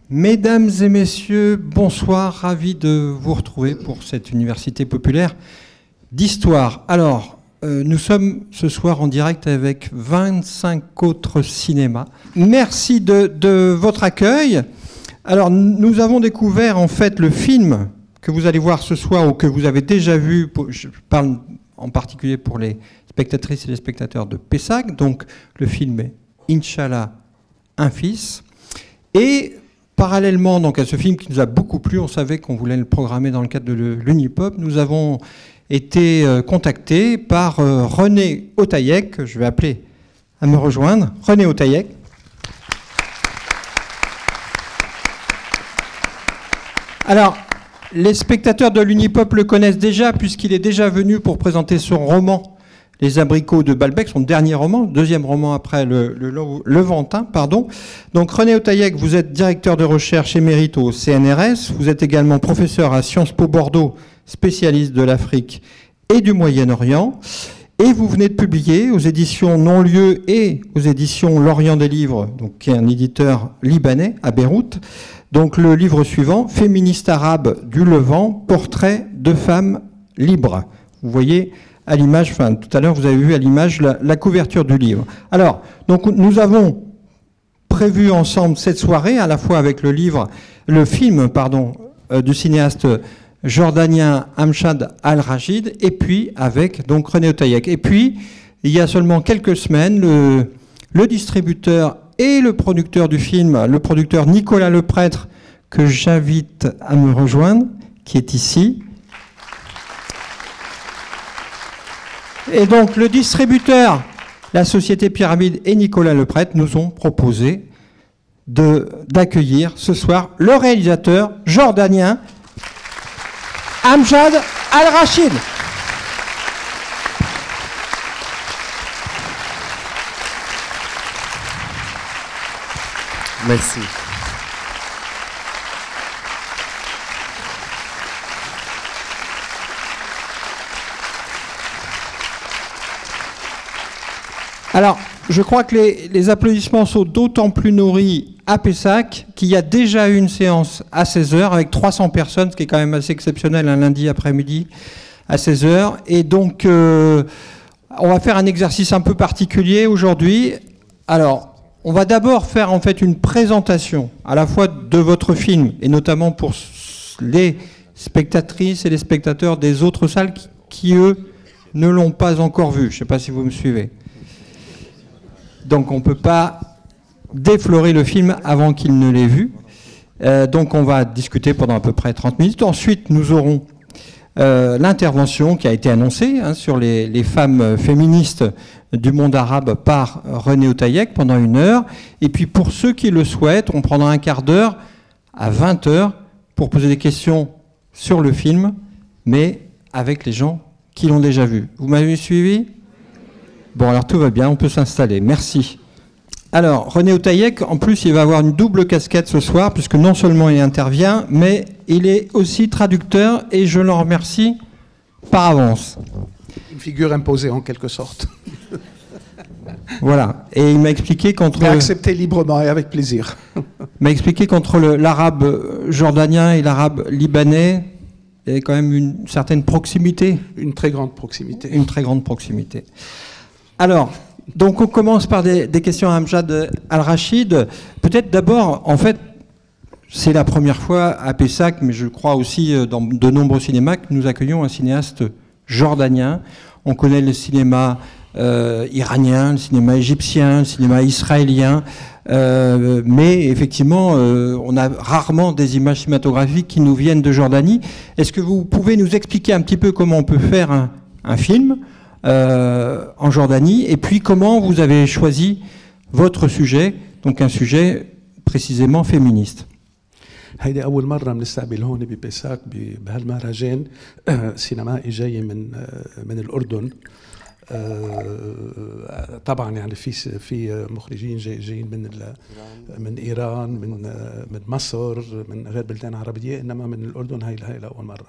Mesdames et messieurs, bonsoir, ravi de vous retrouver pour cette université populaire d'histoire. Alors, nous sommes ce soir en direct avec 25 autres cinémas. Merci de votre accueil. Alors, nous avons découvert en fait le film que vous allez voir ce soir ou que vous avez déjà vu, je parle en particulier pour les spectatrices et les spectateurs de Pessac. Donc, le film est Inch'Allah, un fils. Et parallèlement donc, à ce film qui nous a beaucoup plu, on savait qu'on voulait le programmer dans le cadre de l'Unipop, nous avons été contactés par René Otaïek, que je vais appeler à me rejoindre. René Otaïek. Alors, les spectateurs de l'Unipop le connaissent déjà, puisqu'il est déjà venu pour présenter son roman Les Abricots de Balbec, son dernier roman, deuxième roman après le Levantin, pardon. Donc René Otaïek, vous êtes directeur de recherche émérite au CNRS, vous êtes également professeur à Sciences Po Bordeaux, spécialiste de l'Afrique et du Moyen-Orient, et vous venez de publier aux éditions Non-Lieu et aux éditions L'Orient des Livres, donc, qui est un éditeur libanais à Beyrouth, donc le livre suivant, Féministes arabes du Levant, portrait de femmes libres. Vous voyez à l'image, enfin tout à l'heure vous avez vu à l'image la couverture du livre. Alors, donc nous avons prévu ensemble cette soirée, à la fois avec le film du cinéaste jordanien Amjad Al-Rachid, et puis avec donc René Otaïek. Et puis, il y a seulement quelques semaines, le distributeur et le producteur du film, le producteur Nicolas Leprêtre, que j'invite à me rejoindre, qui est ici. Et donc le distributeur, la société Pyramide et Nicolas Leprêtre nous ont proposé d'accueillir ce soir le réalisateur jordanien Amjad Al-Rachid. Merci. Alors, je crois que les applaudissements sont d'autant plus nourris à Pessac qu'il y a déjà eu une séance à 16h avec 300 personnes, ce qui est quand même assez exceptionnel un lundi après-midi à 16h. Et donc, on va faire un exercice un peu particulier aujourd'hui. Alors, on va d'abord faire en fait une présentation à la fois de votre film, et notamment pour les spectatrices et les spectateurs des autres salles qui eux, ne l'ont pas encore vu. Je ne sais pas si vous me suivez. Donc on ne peut pas déflorer le film avant qu'il ne l'ait vu. Donc on va discuter pendant à peu près 30 minutes. Ensuite, nous aurons l'intervention qui a été annoncée sur les femmes féministes du monde arabe par René Otaïek pendant 1 heure. Et puis pour ceux qui le souhaitent, on prendra un quart d'heure à 20h pour poser des questions sur le film, mais avec les gens qui l'ont déjà vu. Vous m'avez suivi ? Bon, alors tout va bien, on peut s'installer. Merci. Alors, René Otaïek, en plus, il va avoir une double casquette ce soir, puisque non seulement il intervient, mais il est aussi traducteur, et je l'en remercie par avance. Une figure imposée, en quelque sorte. Voilà. Et il m'a expliqué qu'entre... Mais accepté librement et avec plaisir. Il m'a expliqué qu'entre l'arabe jordanien et l'arabe libanais, il y a quand même une certaine proximité. Une très grande proximité. Une très grande proximité. Alors, donc on commence par des questions à Amjad Al-Rachid. Peut-être d'abord, en fait, c'est la première fois à Pessac, mais je crois aussi dans de nombreux cinémas, que nous accueillons un cinéaste jordanien. On connaît le cinéma iranien, le cinéma égyptien, le cinéma israélien, mais effectivement, on a rarement des images cinématographiques qui nous viennent de Jordanie. Est-ce que vous pouvez nous expliquer un petit peu comment on peut faire un film en Jordanie, et puis comment vous avez choisi votre sujet, donc un sujet précisément féministe. هيدي أول مرة بنستقبل هون ببيساك بهالمهرجان سينمائي جاي من الأردن. طبعا يعني في مخرجين جايين من إيران من مصر من غير بلدان عربية، إنما من الأردن هاي لأول مرة.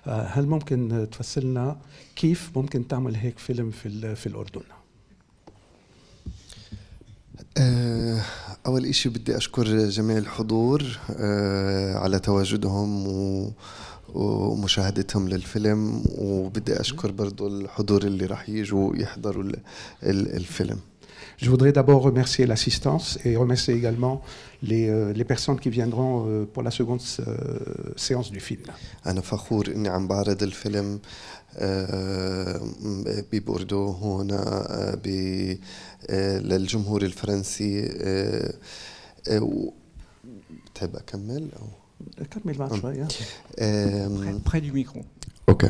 هل ممكن تفسرنا كيف ممكن تعمل هيك فيلم في الأردن؟ أول إشي بدي أشكر جميع الحضور على تواجدهم ومشاهدتهم للفيلم، وبدي أشكر برضو الحضور اللي راح يجوا يحضروا الفيلم. Je voudrais d'abord remercier l'assistance et remercier également les personnes qui viendront pour la seconde séance du film. أنا فخور إني عم بعرض الفيلم ببوردو هنا للجمهور الفرنسي. بتحب أكمل أو؟ كمل بعد شوي. Près du micro. أوكي.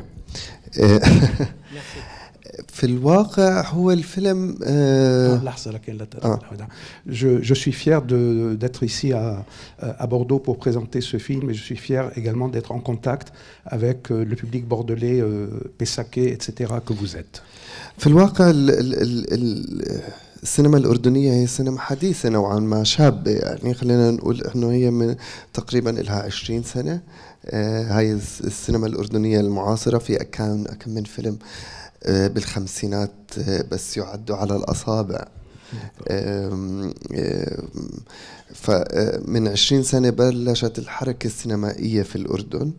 في الواقع هو الفيلم لحظة لكن je suis fier d'être ici à Bordeaux pour présenter ce film, et je suis fier également d'être en contact avec le public bordelais, Pessaquais, etc. que vous êtes. في الواقع السينما الأردنية هي سينما حديثة نوعا ما، شابة يعني، خلينا نقول إنه هي من تقريبا لها 20 سنة. هاي السينما الأردنية المعاصرة في كم من فيلم بالخمسينات بس يعدوا على الأصابع. فمن 20 سنة بلشت الحركة السينمائية في الأردن،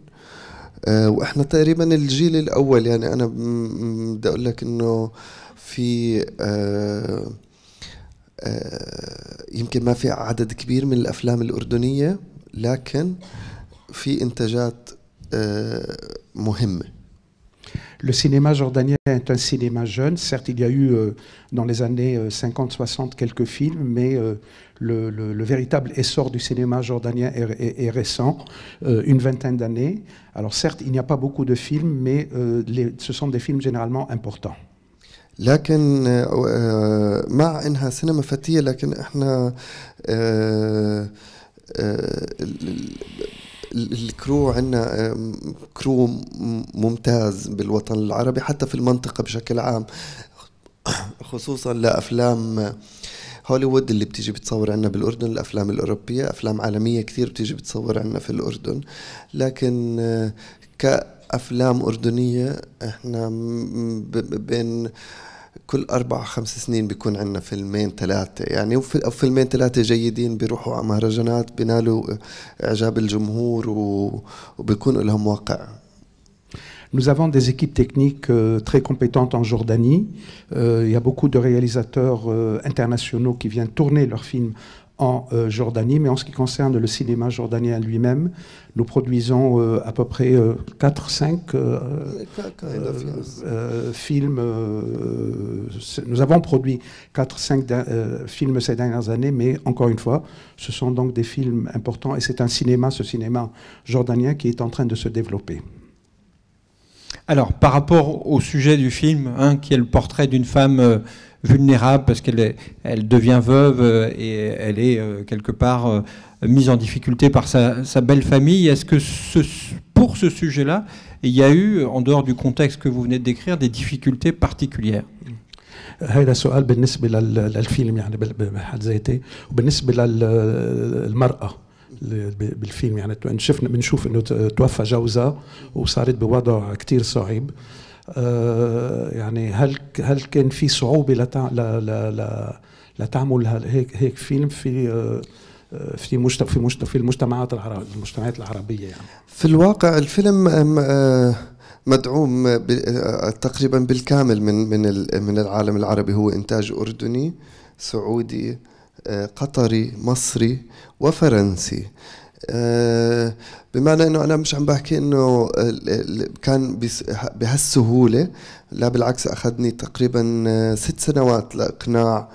وإحنا تقريبا الجيل الأول. يعني أنا بدي أقول لك إنه في يمكن ما في عدد كبير من الأفلام الأردنية، لكن في إنتاجات مهمة. Le cinéma jordanien est un cinéma jeune. Certes, il y a eu dans les années 50-60 quelques films, mais le véritable essor du cinéma jordanien est récent, une vingtaine d'années. Alors certes, il n'y a pas beaucoup de films, mais ce sont des films généralement importants. لكن مع إنها سينما فتية، لكن إحنا الكرو عنا كرو ممتاز بالوطن العربي، حتى في المنطقة بشكل عام، خصوصا لأفلام هوليوود اللي بتيجي بتصور عنا بالأردن، الأفلام الأوروبية، أفلام عالمية كثير بتيجي بتصور عنا في الأردن. لكن كأفلام أردنية إحنا بين كل 4-5 سنين بيكون عندنا فيلمين 3 يعني، أو فيلمين 3 جيدين بيروحوا على مهرجانات بينالوا إعجاب الجمهور وبيكون لهم واقع. Nous avons des équipes techniques très compétentes en Jordanie. Il y a beaucoup de réalisateurs internationaux qui viennent tourner leurs films en Jordanie, mais en ce qui concerne le cinéma jordanien lui-même, nous produisons à peu près 4-5 films. Nous avons produit 4-5 films ces dernières années, mais encore une fois, ce sont donc des films importants, et c'est un cinéma, ce cinéma jordanien, qui est en train de se développer. Alors, par rapport au sujet du film, qui est le portrait d'une femme vulnérable parce qu'elle devient veuve et elle est quelque part mise en difficulté par sa belle famille, est-ce que pour ce sujet-là, il y a eu, en dehors du contexte que vous venez de décrire, des difficultés particulières? هذا سؤال بالنسبة للفيلم يعني بحد ذاته، وبالنسبة للمرأة بالفيلم يعني بنشوف انه توفى جوزها وصارت بوضع كتير صعب. يعني هل كان في صعوبة لتعمل هيك فيلم في المجتمعات العربية يعني؟ في الواقع الفيلم مدعوم تقريبا بالكامل من العالم العربي. هو إنتاج أردني، سعودي، قطري، مصري وفرنسي. بمعنى انه انا مش عم بحكي انه كان بهالسهولة، لا بالعكس، اخذني تقريبا 6 سنوات لاقناع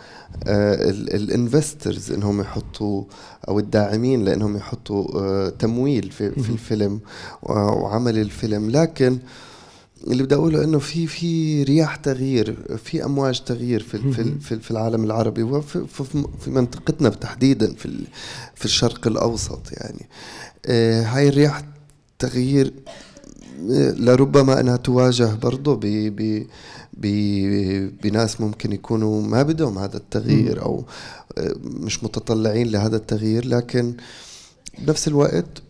الانفسترز انهم يحطوا، او الداعمين لانهم يحطوا تمويل في الفيلم وعمل الفيلم. لكن اللي بدي اقوله انه في رياح تغيير، في امواج تغيير في العالم العربي وفي منطقتنا تحديدا في الشرق الاوسط. يعني هاي الرياح تغيير لربما انها تواجه برضه بناس ممكن يكونوا ما بدهم هذا التغيير او مش متطلعين لهذا التغيير، لكن بنفس الوقت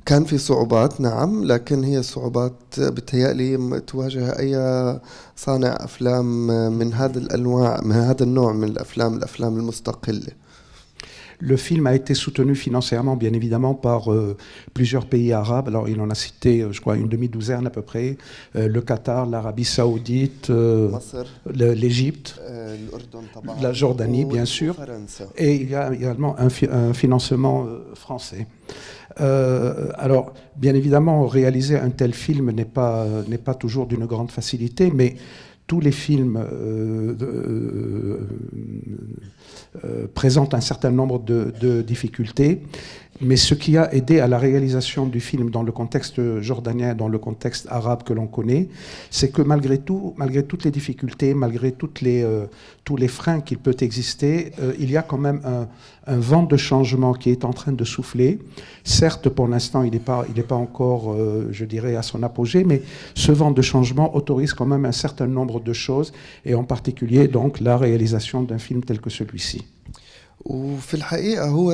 كان في صعوبات نعم، لكن هي صعوبات بتهيألي تواجه أي صانع أفلام من هذا الأنواع، من هذا النوع من الأفلام المستقلة. Le film a été soutenu financièrement, bien évidemment, par plusieurs pays arabes. Alors, il en a cité, je crois, une demi-douzaine à peu près. Le Qatar, l'Arabie Saoudite, l'Égypte, la Jordanie, bien sûr. Et il y a également un financement français. Alors, bien évidemment, réaliser un tel film n'est pas toujours d'une grande facilité, mais tous les films présentent un certain nombre de difficultés. Mais ce qui a aidé à la réalisation du film dans le contexte jordanien, dans le contexte arabe que l'on connaît, c'est que malgré tout, malgré toutes les difficultés, malgré tous les freins qu'il peut exister, il y a quand même un vent de changement qui est en train de souffler. Certes, pour l'instant, il n'est pas encore, je dirais, à son apogée, mais ce vent de changement autorise quand même un certain nombre de choses, et en particulier donc la réalisation d'un film tel que celui-ci. وفي الحقيقة هو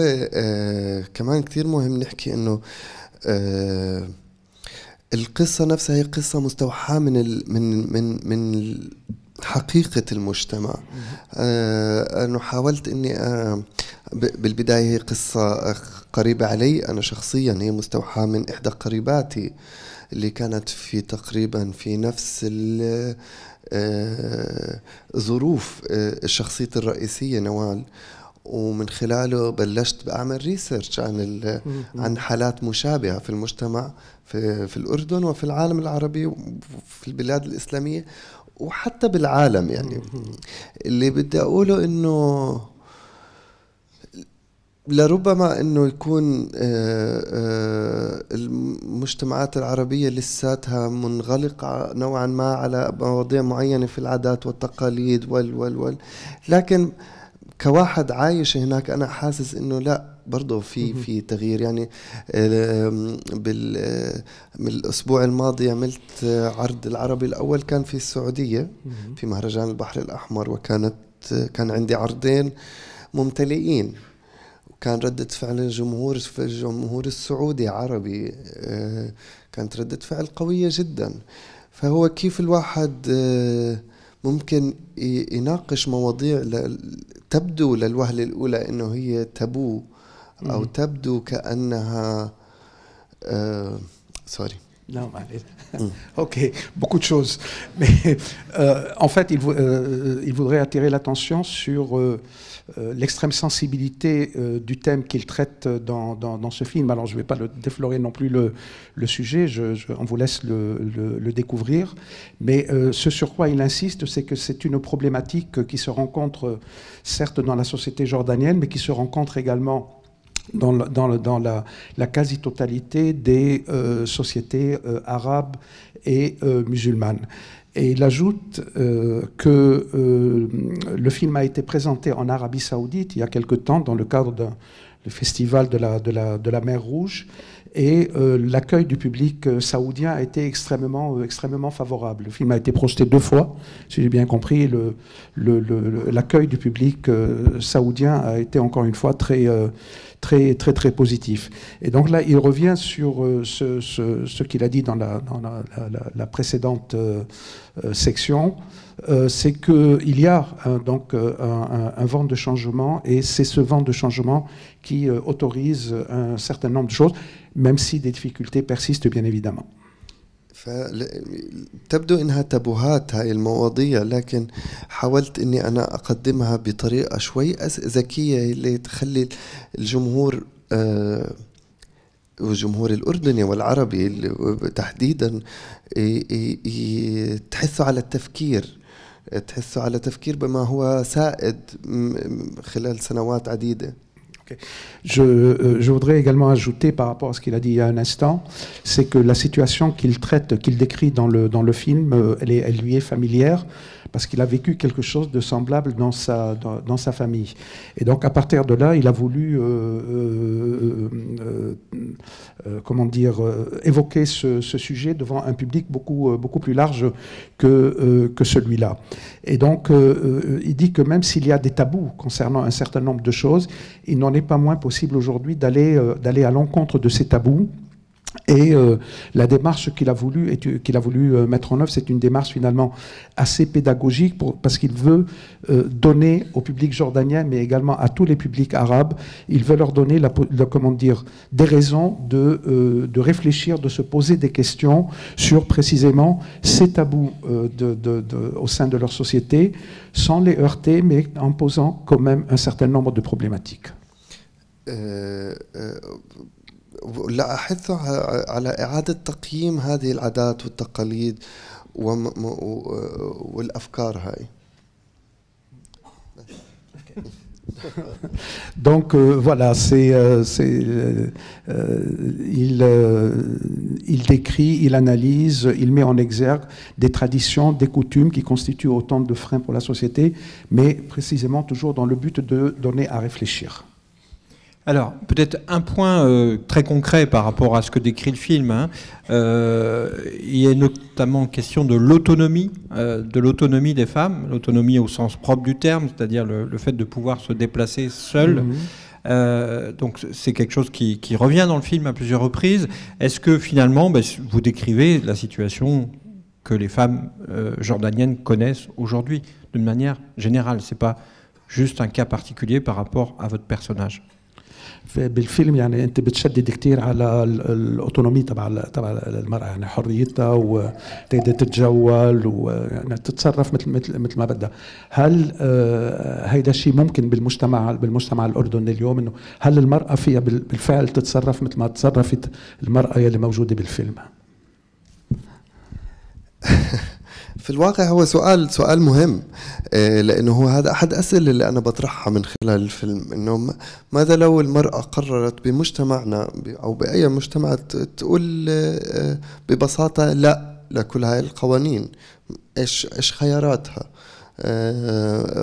كمان كتير مهم نحكي إنه القصة نفسها هي قصة مستوحاة من حقيقة المجتمع. أنا حاولت إني بالبداية هي قصة قريبة علي أنا شخصيا، هي مستوحاة من إحدى قريباتي اللي كانت في تقريبا في نفس ظروف الشخصية الرئيسية نوال، ومن خلاله بلشت بعمل ريسيرش عن حالات مشابهة في المجتمع في الأردن وفي العالم العربي وفي البلاد الإسلامية وحتى بالعالم. يعني اللي بدي أقوله إنه لربما إنه يكون المجتمعات العربية لساتها منغلقة نوعا ما على مواضيع معينة في العادات والتقاليد لكن كواحد عايش هناك أنا حاسس إنه لا برضه في تغيير. يعني من الأسبوع الماضي عملت عرض العربي الأول كان في السعودية في مهرجان البحر الأحمر، كان عندي عرضين ممتلئين، وكان ردة فعل الجمهور السعودي عربي كانت ردة فعل قوية جدا. فهو كيف الواحد ممكن يناقش مواضيع تبدو للوهلة الأولى إنه هي تابو أو تبدو كأنها sorry. Non, ok, beaucoup de choses. Mais en fait, il voudrait attirer l'attention sur l'extrême sensibilité du thème qu'il traite dans ce film. Alors, je ne vais pas déflorer non plus le sujet, on vous laisse le découvrir. Mais ce sur quoi il insiste, c'est que c'est une problématique qui se rencontre certes dans la société jordanienne, mais qui se rencontre également dans la quasi-totalité des sociétés arabes et musulmanes. Et il ajoute que le film a été présenté en Arabie Saoudite il y a quelque temps dans le cadre du festival de la mer Rouge, et l'accueil du public saoudien a été extrêmement favorable. Le film a été projeté 2 fois, si j'ai bien compris. L'accueil du public saoudien a été encore une fois très positif. Et donc là, il revient sur ce qu'il a dit dans la précédente section, c'est qu'il y a donc un vent de changement, et c'est ce vent de changement qui autorise un certain nombre de choses, même si des difficultés persistent bien évidemment. تبدو إنها تابوهات هاي المواضيع، لكن حاولت إني أنا أقدمها بطريقة شوي ذكية اللي تخلي الجمهور والجمهور الأردني والعربي تحديدا تحسوا على التفكير بما هو سائد خلال سنوات عديدة. Je voudrais également ajouter par rapport à ce qu'il a dit il y a un instant, c'est que la situation qu'il décrit dans le film, elle lui est familière, parce qu'il a vécu quelque chose de semblable dans sa famille. Et donc, à partir de là, il a voulu évoquer ce sujet devant un public beaucoup plus large que celui-là. Et donc, il dit que même s'il y a des tabous concernant un certain nombre de choses, il n'en est pas moins possible aujourd'hui d'aller à l'encontre de ces tabous. Et la démarche qu'il a voulu mettre en œuvre, c'est une démarche finalement assez pédagogique parce qu'il veut donner au public jordanien, mais également à tous les publics arabes, il veut leur donner des raisons de réfléchir, de se poser des questions sur précisément ces tabous au sein de leur société, sans les heurter, mais en posant quand même un certain nombre de problématiques. لا أحث على إعادة تقييم هذه العادات والتقاليد والأفكار هاي. Donc voilà, il décrit, il analyse, il met en exergue des traditions, des coutumes qui constituent autant de freins pour la société, mais précisément toujours dans le but de donner à réfléchir. Alors, peut-être un point très concret par rapport à ce que décrit le film. Il y a notamment question de l'autonomie des femmes, l'autonomie au sens propre du terme, c'est-à-dire le fait de pouvoir se déplacer seule. Donc c'est quelque chose qui revient dans le film à plusieurs reprises. Est-ce que finalement, vous décrivez la situation que les femmes jordaniennes connaissent aujourd'hui d'une manière générale? C'est pas juste un cas particulier par rapport à votre personnage. بالفيلم يعني انت بتشدد كثير على الاوتونومي تبع المراه، يعني حريتها وتقدر تتجول ويعني تتصرف مثل ما بدها. هل هيدا الشيء ممكن بالمجتمع الاردني اليوم، انه هل المراه فيها بالفعل تتصرف مثل ما تصرفت المراه اللي موجوده بالفيلم؟ في الواقع هو سؤال مهم، لأنه هو هذا أحد الأسئلة اللي أنا بطرحها من خلال الفيلم، إنه ماذا لو المرأة قررت بمجتمعنا أو بأي مجتمع تقول ببساطة لا لكل هاي القوانين؟ إيش خياراتها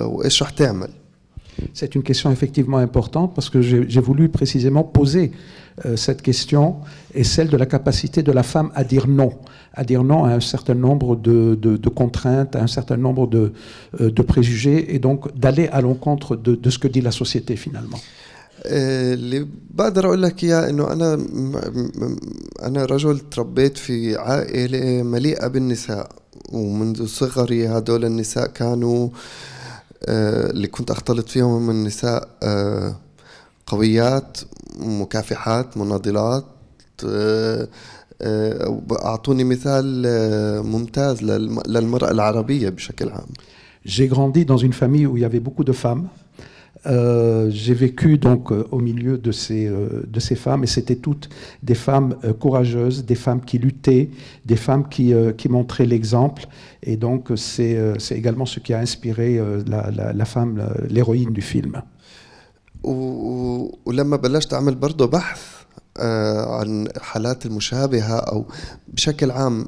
وإيش رح تعمل؟ C'est une question effectivement importante parce que j'ai voulu précisément poser cette question et celle de la capacité de la femme à dire non à un certain nombre de contraintes, à un certain nombre de préjugés et donc d'aller à l'encontre de ce que dit la société finalement. اللي بقدر أقول لك إياه إنه أنا رجل تربيت في عائلة مليئة بالنساء، ومنذ صغري هدول النساء كانوا اللي كنت أختلط فيهم من نساء قويات، مكافحات، مناضلات. أعطوني مثال ممتاز للمرأة العربية بشكل عام. J'ai grandi dans une famille où il y avait beaucoup de femmes. J'ai vécu donc au milieu de ces femmes, et c'était toutes des femmes courageuses, des femmes qui luttaient, des femmes qui montraient l'exemple, et donc c'est également ce qui a inspiré la femme, l'héroïne du film. ولما بلشت أعمل برضه بحث عن حالات المشابهة أو بشكل عام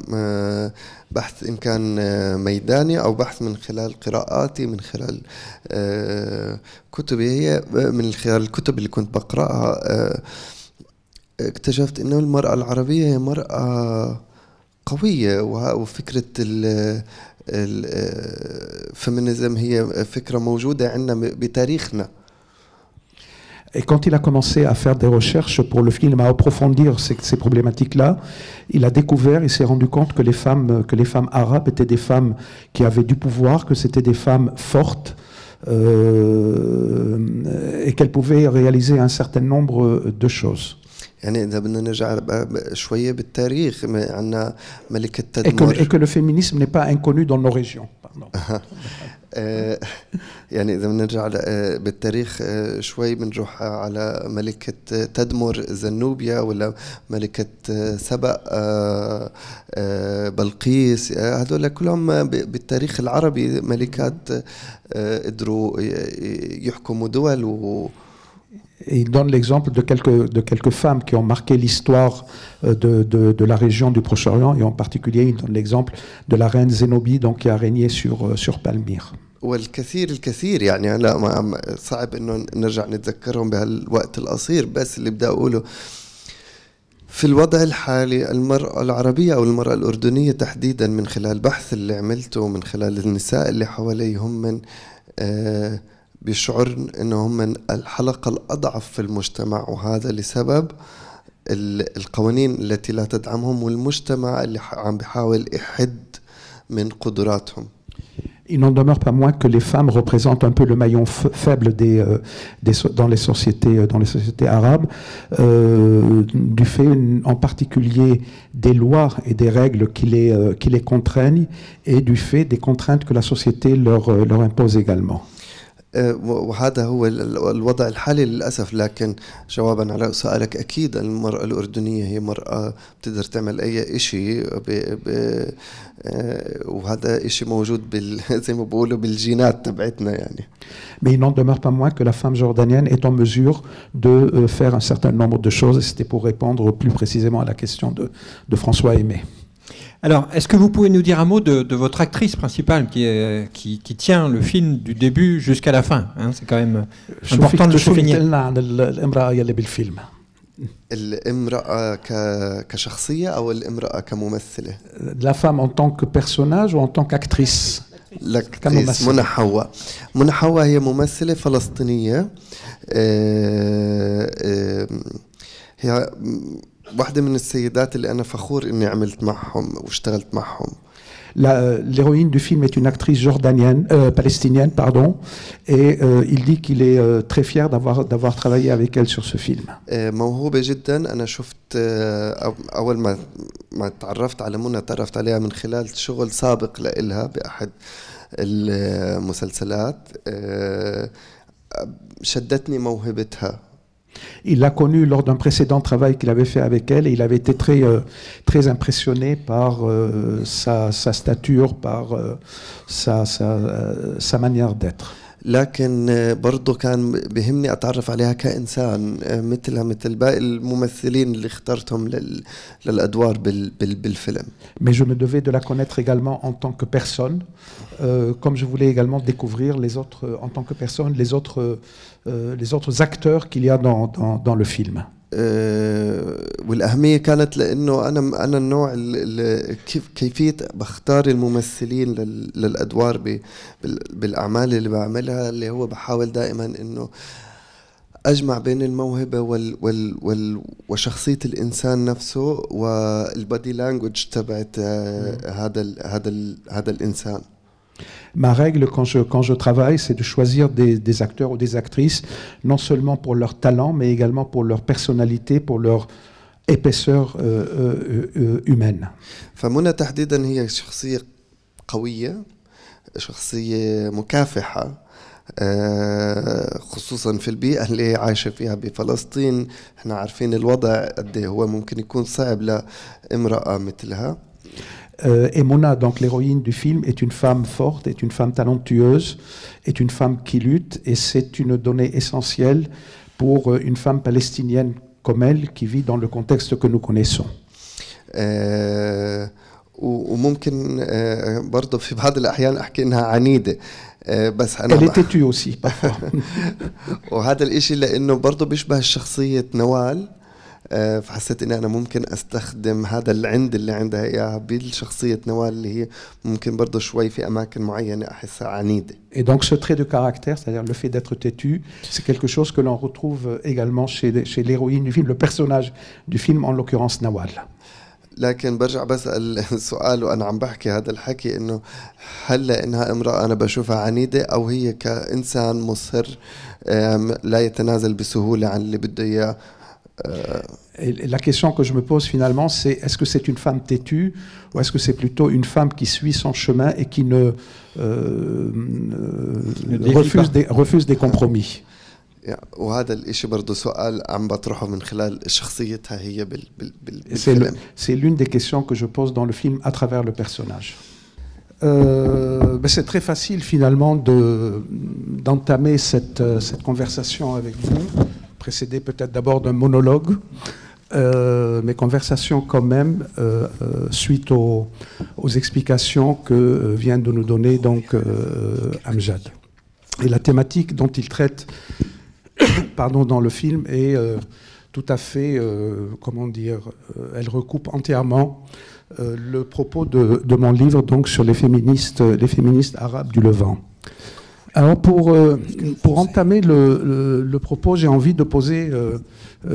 بحث إن كان ميداني أو بحث من خلال قراءاتي، من خلال كتبي، هي من خلال الكتب اللي كنت بقرأها اكتشفت إنه المرأة العربية هي مرأة قوية، وفكرة الفيمينيزم هي فكرة موجودة عندنا بتاريخنا. Et quand il a commencé à faire des recherches pour le film, à approfondir ces problématiques-là, il a découvert, il s'est rendu compte que les femmes arabes étaient des femmes qui avaient du pouvoir, que c'était des femmes fortes et qu'elles pouvaient réaliser un certain nombre de choses. يعني إذا بدنا نرجع شوية بالتاريخ، عندنا ملكة تدمر. Et que le féminisme n'est pas inconnu dans nos régions. Pardon. يعني إذا بنرجع بالتاريخ شوي بنروح على ملكة تدمر زنوبيا، ولا ملكة سبأ بلقيس، هذول كلهم بالتاريخ العربي ملكات قدروا يحكموا دول Et il donne l'exemple de quelques femmes qui ont marqué l'histoire de la région du Proche-Orient, et en particulier, il donne l'exemple de la reine Zénobie, donc, qui a régné sur Palmyre. والكثير الكثير يعني هلا صعب انه نرجع نتذكرهم بهالوقت القصير، بس اللي بدي اقوله في الوضع الحالي المرأة العربية أو المرأة الأردنية تحديدا، من خلال البحث اللي عملته من خلال النساء اللي حوالي، هم من بيشعرن أنهم من الحلقة الأضعف في المجتمع، وهذا لسبب القوانين التي لا تدعمهم والمجتمع اللي عم بيحاول يحد من قدراتهم. Il n'en demeure pas moins que les femmes représentent un peu le maillon faible dans les sociétés arabes, du fait en particulier des lois et des règles qui les contraignent, et du fait des contraintes que la société leur impose également. وهذا هو الوضع الحالي للأسف. لكن جوابا على سؤالك، أكيد المرأة الأردنية هي مرأة بتقدر تعمل أي إشي، وهذا إشي موجود زي ما بقولوا بالجينات تبعتنا يعني. Mais il n'en demeure pas moins que la femme jordanienne est en mesure de faire un certain nombre de choses, et c'était pour répondre plus précisément à la question de François Aimé. Alors, est-ce que vous pouvez nous dire un mot de votre actrice principale qui tient le film du début jusqu'à la fin, hein? C'est quand même important de le souligner. الامرأة كشخصية أو الامرأة كممثلة؟ La femme en tant que personnage ou en tant qu'actrice؟ l'actrice منى حوا. منى حوا هي ممثلة فلسطينية، هي واحدة من السيدات اللي أنا فخور إني عملت معهم واشتغلت معهم. L'héroïne du film est une actrice palestinienne, pardon, et il dit qu'il est très fier d'avoir travaillé avec elle sur ce film. موهوبة جدا. أنا شفت أول ما تعرفت على منى تعرفت عليها من خلال شغل سابق لإلها بأحد المسلسلات، شدتني موهبتها. Il l'a connue lors d'un précédent travail qu'il avait fait avec elle, et il avait été très impressionné par sa stature, par sa manière d'être. لكن برضو كان بهمني أتعرف عليها كإنسان مثلها مثل باقي الممثلين اللي اخترتهم للأدوار بالفيلم. Mais je me devais de la connaître également en tant que personne, comme je voulais également découvrir les autres, en tant que personne, les autres acteurs qu'il y a dans le film. والأهمية كانت لأنه أنا النوع كيفية بختار الممثلين للأدوار بالأعمال اللي بعملها، اللي هو بحاول دائما إنه أجمع بين الموهبة وشخصية الإنسان نفسه والبادي لانجوج تبعت هذا الإنسان. Ma règle quand je travaille, c'est de choisir des acteurs ou des actrices, non seulement pour leur talent, mais également pour leur personnalité, pour leur épaisseur humaine. فمنى تحديدا هي شخصية قوية، شخصية مكافحة، خصوصا في البيئة اللي عايشة فيها بفلسطين. احنا عارفين الوضع قد ايه هو ممكن يكون صعب لامرأة مثلها. Et Mona, donc l'héroïne du film, est une femme forte, est une femme talentueuse, est une femme qui lutte, et c'est une donnée essentielle pour une femme palestinienne comme elle, qui vit dans le contexte que nous connaissons. وممكن برضه في بعض الأحيان أحكي إنها عنيدة، بس أنا Elle est têtue aussi parfois. وهذا الإشي لأنه برضه بيشبه شخصية نوال، فحسيت إن أنا ممكن أستخدم هذا العند اللي عندها إياها بالشخصية نوال، اللي هي ممكن برضه شوي في أماكن معينة أحسها عنيدة. Et donc ce trait de caractère, c'est-à-dire le fait d'être têtu, c'est quelque chose que l'on retrouve également chez l'héroïne du film, le personnage du film, en l'occurrence Nawal. لكن برجع بسأل السؤال وأنا عم بحكي هذا الحكي، إنه هل لأنها امرأة أنا بشوفها عنيدة، أو هي كإنسان مصر لا يتنازل بسهولة عن اللي بده إياه؟ Et la question que je me pose finalement, c'est est-ce que c'est une femme têtue, ou est-ce que c'est plutôt une femme qui suit son chemin et qui refuse des compromis? وهذا الإشي برضو سؤال عم بطرحه من خلال شخصيتها هي بالفيلم. C'est l'une des questions que je pose dans le film à travers le personnage. C'est très facile finalement d'entamer cette conversation avec vous, précédé peut-être d'abord d'un monologue, mais conversation quand même, suite aux explications que vient de nous donner donc Amjad. Et la thématique dont il traite dans le film est tout à fait, comment dire, elle recoupe entièrement le propos de mon livre donc, sur les féministes arabes du Levant. Alors pour entamer le propos, j'ai envie de poser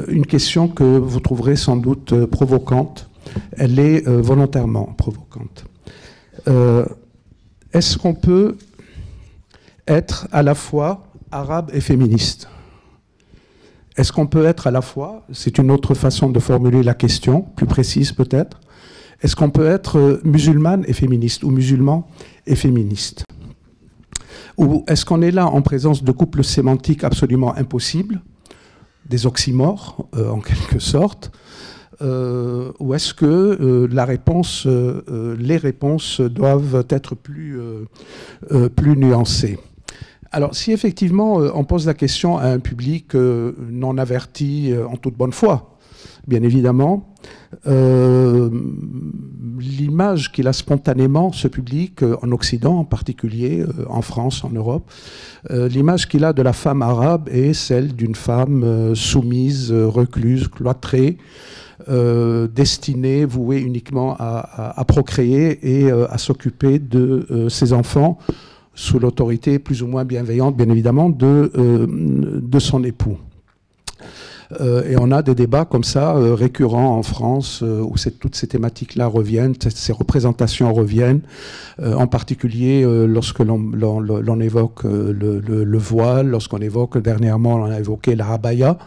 une question que vous trouverez sans doute provocante. Elle est volontairement provocante. Est-ce qu'on peut être à la fois arabe et féministe? Est-ce qu'on peut être à la fois, c'est une autre façon de formuler la question, plus précise peut-être, est-ce qu'on peut être musulmane et féministe ou musulman et féministe? Ou est-ce qu'on est là en présence de couples sémantiques absolument impossibles, des oxymores en quelque sorte, ou est-ce que les réponses doivent être plus nuancées? Alors, si effectivement on pose la question à un public non averti en toute bonne foi, bien évidemment, l'image qu'il a spontanément, ce public, en Occident en particulier, en France, en Europe, l'image qu'il a de la femme arabe est celle d'une femme soumise, recluse, cloîtrée, destinée, vouée uniquement à procréer et à s'occuper de ses enfants, sous l'autorité plus ou moins bienveillante, bien évidemment, de son époux. Et on a des débats comme ça, récurrents en France, où toutes ces thématiques-là reviennent, ces représentations reviennent, en particulier lorsque l'on évoque le voile, lorsqu'on évoque, dernièrement, on a évoqué la abaya,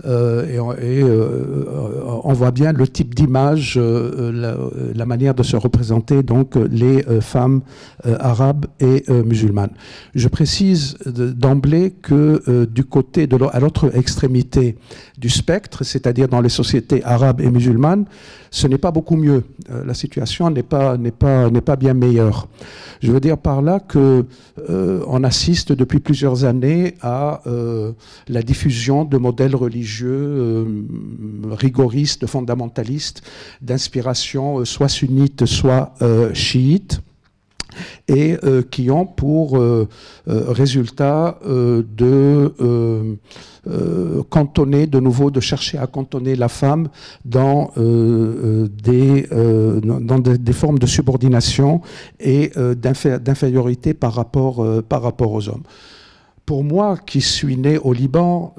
et on voit bien le type d'image, la manière de se représenter donc les femmes arabes et musulmanes. Je précise d'emblée que du côté à l'autre extrémité du spectre, c'est-à-dire dans les sociétés arabes et musulmanes, ce n'est pas beaucoup mieux. La situation n'est pas bien meilleure. Je veux dire par là que on assiste depuis plusieurs années à la diffusion de modèles religieux rigoristes, fondamentalistes, d'inspiration soit sunnite, soit chiite, et qui ont pour résultat cantonner de nouveau, de chercher à cantonner la femme dans des formes de subordination et d'infériorité par rapport aux hommes. Pour moi, qui suis né au Liban,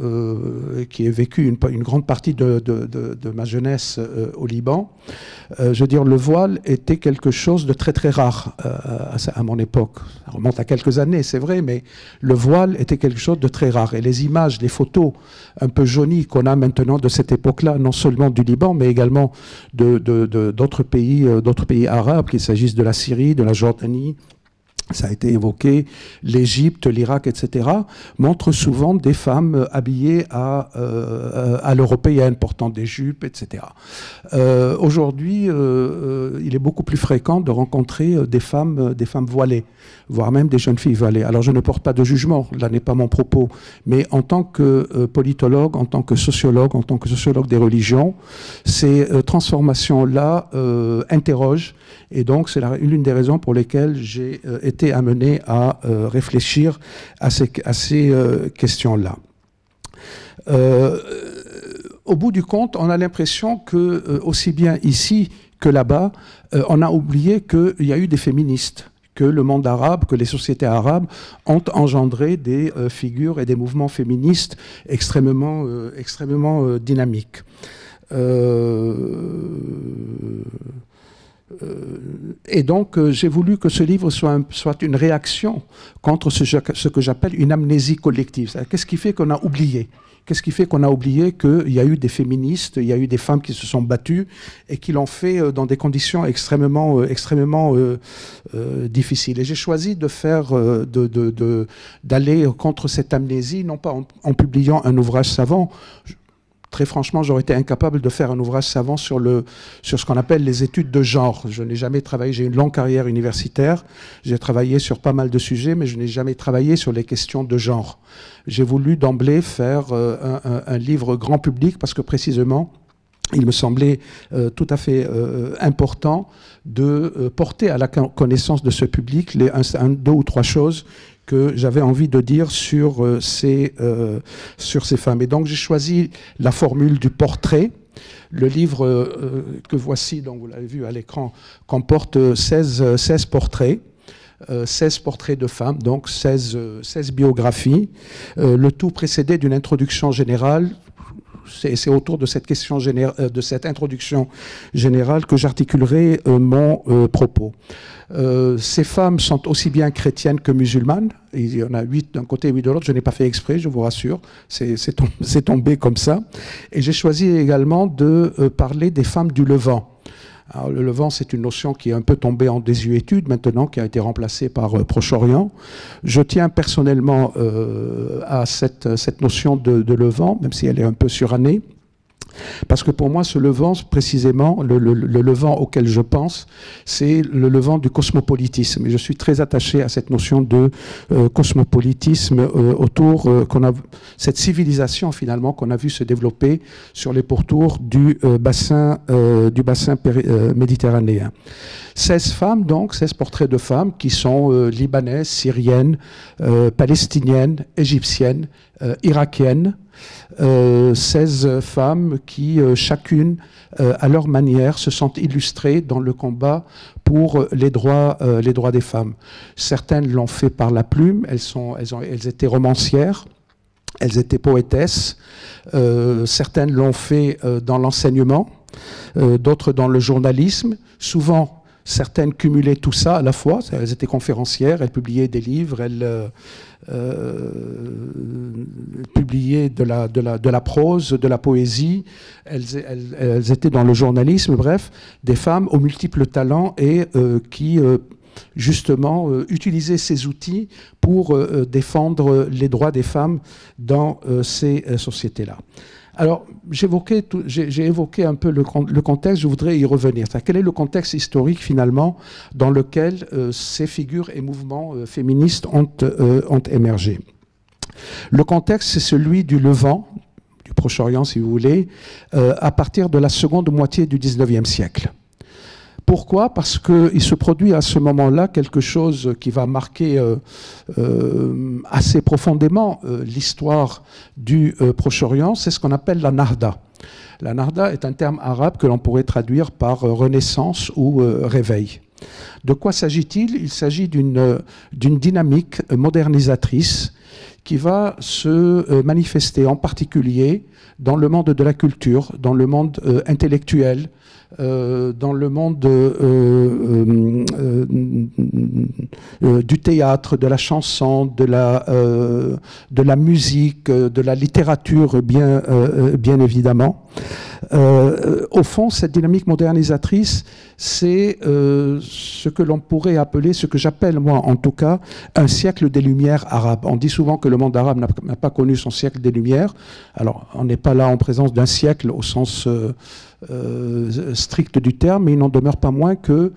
qui ai vécu une grande partie de ma jeunesse au Liban, je veux dire, le voile était quelque chose de très très rare à mon époque. Ça remonte à quelques années, c'est vrai, mais le voile était quelque chose de très rare. Et les images, les photos un peu jaunies qu'on a maintenant de cette époque-là, non seulement du Liban, mais également d'autres pays arabes, qu'il s'agisse de la Syrie, de la Jordanie, ça a été évoqué, l'Égypte, l'Irak, etc., montrent souvent des femmes habillées à l'européenne, portant des jupes, etc. Aujourd'hui, il est beaucoup plus fréquent de rencontrer des femmes voilées, voire même des jeunes filles voilées. Alors je ne porte pas de jugement, là n'est pas mon propos, mais en tant que politologue, en tant que sociologue des religions, ces transformations-là interrogent, et donc c'est l'une des raisons pour lesquelles j'ai été amené à réfléchir à ces questions-là. Au bout du compte, on a l'impression que, aussi bien ici que là-bas, on a oublié qu'il y a eu des féministes, que le monde arabe, que les sociétés arabes ont engendré des figures et des mouvements féministes extrêmement dynamiques. Et donc, j'ai voulu que ce livre soit une réaction contre ce que j'appelle une amnésie collective. Qu'est-ce qui fait qu'on a oublié ? Qu'est-ce qui fait qu'on a oublié qu'il y a eu des féministes, il y a eu des femmes qui se sont battues et qui l'ont fait dans des conditions extrêmement difficiles. Et j'ai choisi d'aller contre cette amnésie, non pas en publiant un ouvrage savant. très franchement, j'aurais été incapable de faire un ouvrage savant sur ce qu'on appelle les études de genre. Je n'ai jamais travaillé, j'ai une longue carrière universitaire, j'ai travaillé sur pas mal de sujets, mais je n'ai jamais travaillé sur les questions de genre. J'ai voulu d'emblée faire un livre grand public parce que précisément, il me semblait tout à fait important de porter à la connaissance de ce public deux ou trois choses que j'avais envie de dire sur ces femmes. Et donc j'ai choisi la formule du portrait. Le livre que voici, donc vous l'avez vu à l'écran, comporte 16 portraits. 16 portraits de femmes, donc 16 biographies, le tout précédé d'une introduction générale. C'est autour de cette question de cette introduction générale que j'articulerai mon propos. Ces femmes sont aussi bien chrétiennes que musulmanes. Il y en a 8 d'un côté et 8 de l'autre. Je n'ai pas fait exprès, je vous rassure. C'est tombé comme ça. Et j'ai choisi également de parler des femmes du Levant. Alors, le Levant, c'est une notion qui est un peu tombée en désuétude maintenant, qui a été remplacée par Proche-Orient. Je tiens personnellement à cette notion de Levant, même si elle est un peu surannée. Parce que pour moi, ce Levant, précisément, le Levant auquel je pense, c'est le Levant du cosmopolitisme. Et je suis très attaché à cette notion de cosmopolitisme autour cette civilisation finalement qu'on a vu se développer sur les pourtours du bassin méditerranéen. 16 femmes, donc, 16 portraits de femmes qui sont libanaises, syriennes, palestiniennes, égyptiennes, irakiennes. 16 femmes qui, chacune, à leur manière, se sont illustrées dans le combat pour les droits des femmes. Certaines l'ont fait par la plume, elles étaient romancières, elles étaient poétesses, certaines l'ont fait dans l'enseignement, d'autres dans le journalisme, souvent. Certaines cumulaient tout ça à la fois. Elles étaient conférencières, elles publiaient des livres, elles publiaient de la prose, de la poésie. Elles étaient dans le journalisme, bref, des femmes aux multiples talents et qui, justement, utilisaient ces outils pour défendre les droits des femmes dans ces sociétés-là. Alors, j'ai évoqué un peu le contexte, je voudrais y revenir. Quel est le contexte historique, finalement, dans lequel ces figures et mouvements féministes ont émergé? Le contexte, c'est celui du Levant, du Proche-Orient, si vous voulez, à partir de la seconde moitié du XIXe siècle. Pourquoi? Parce qu'il se produit à ce moment-là quelque chose qui va marquer assez profondément l'histoire du Proche-Orient, c'est ce qu'on appelle la Nahda. La Nahda est un terme arabe que l'on pourrait traduire par renaissance ou réveil. De quoi s'agit-il? Il s'agit d'une dynamique modernisatrice qui va se manifester en particulier dans le monde de la culture, dans le monde intellectuel, dans le monde du théâtre, de la chanson, de la musique, de la littérature, bien évidemment. Au fond, cette dynamique modernisatrice, c'est ce que l'on pourrait appeler, ce que j'appelle moi en tout cas, un siècle des Lumières arabes. On dit souvent que le monde arabe n'a pas connu son siècle des Lumières. Alors, on n'est pas là en présence d'un siècle au sens strict du terme, mais il n'en demeure pas moins que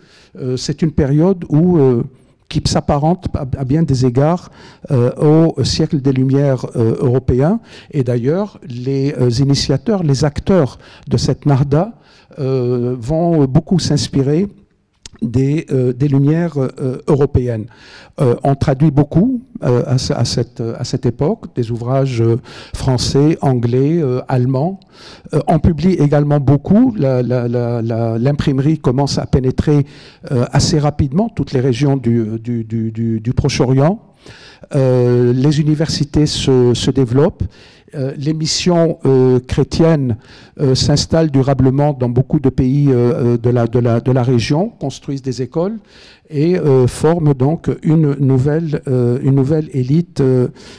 c'est une période qui s'apparente à bien des égards au siècle des Lumières européen. Et d'ailleurs, les initiateurs, les acteurs de cette Nahda vont beaucoup s'inspirer des Lumières européennes. On traduit beaucoup à cette époque, des ouvrages français, anglais, allemands. On publie également beaucoup. L'imprimerie commence à pénétrer assez rapidement toutes les régions du Proche-Orient. Les universités se développent. Les missions chrétiennes s'installent durablement dans beaucoup de pays de la région, construisent des écoles et forment donc une nouvelle élite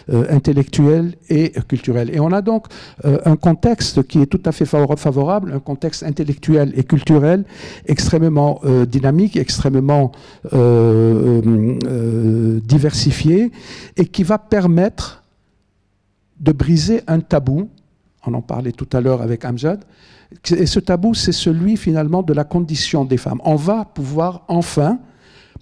intellectuelle et culturelle. Et on a donc un contexte qui est tout à fait favorable, un contexte intellectuel et culturel extrêmement dynamique, extrêmement diversifié et qui va permettre de briser un tabou on en parlait tout à l'heure avec Amjad. Et ce tabou, c'est celui finalement de la condition des femmes. On va pouvoir enfin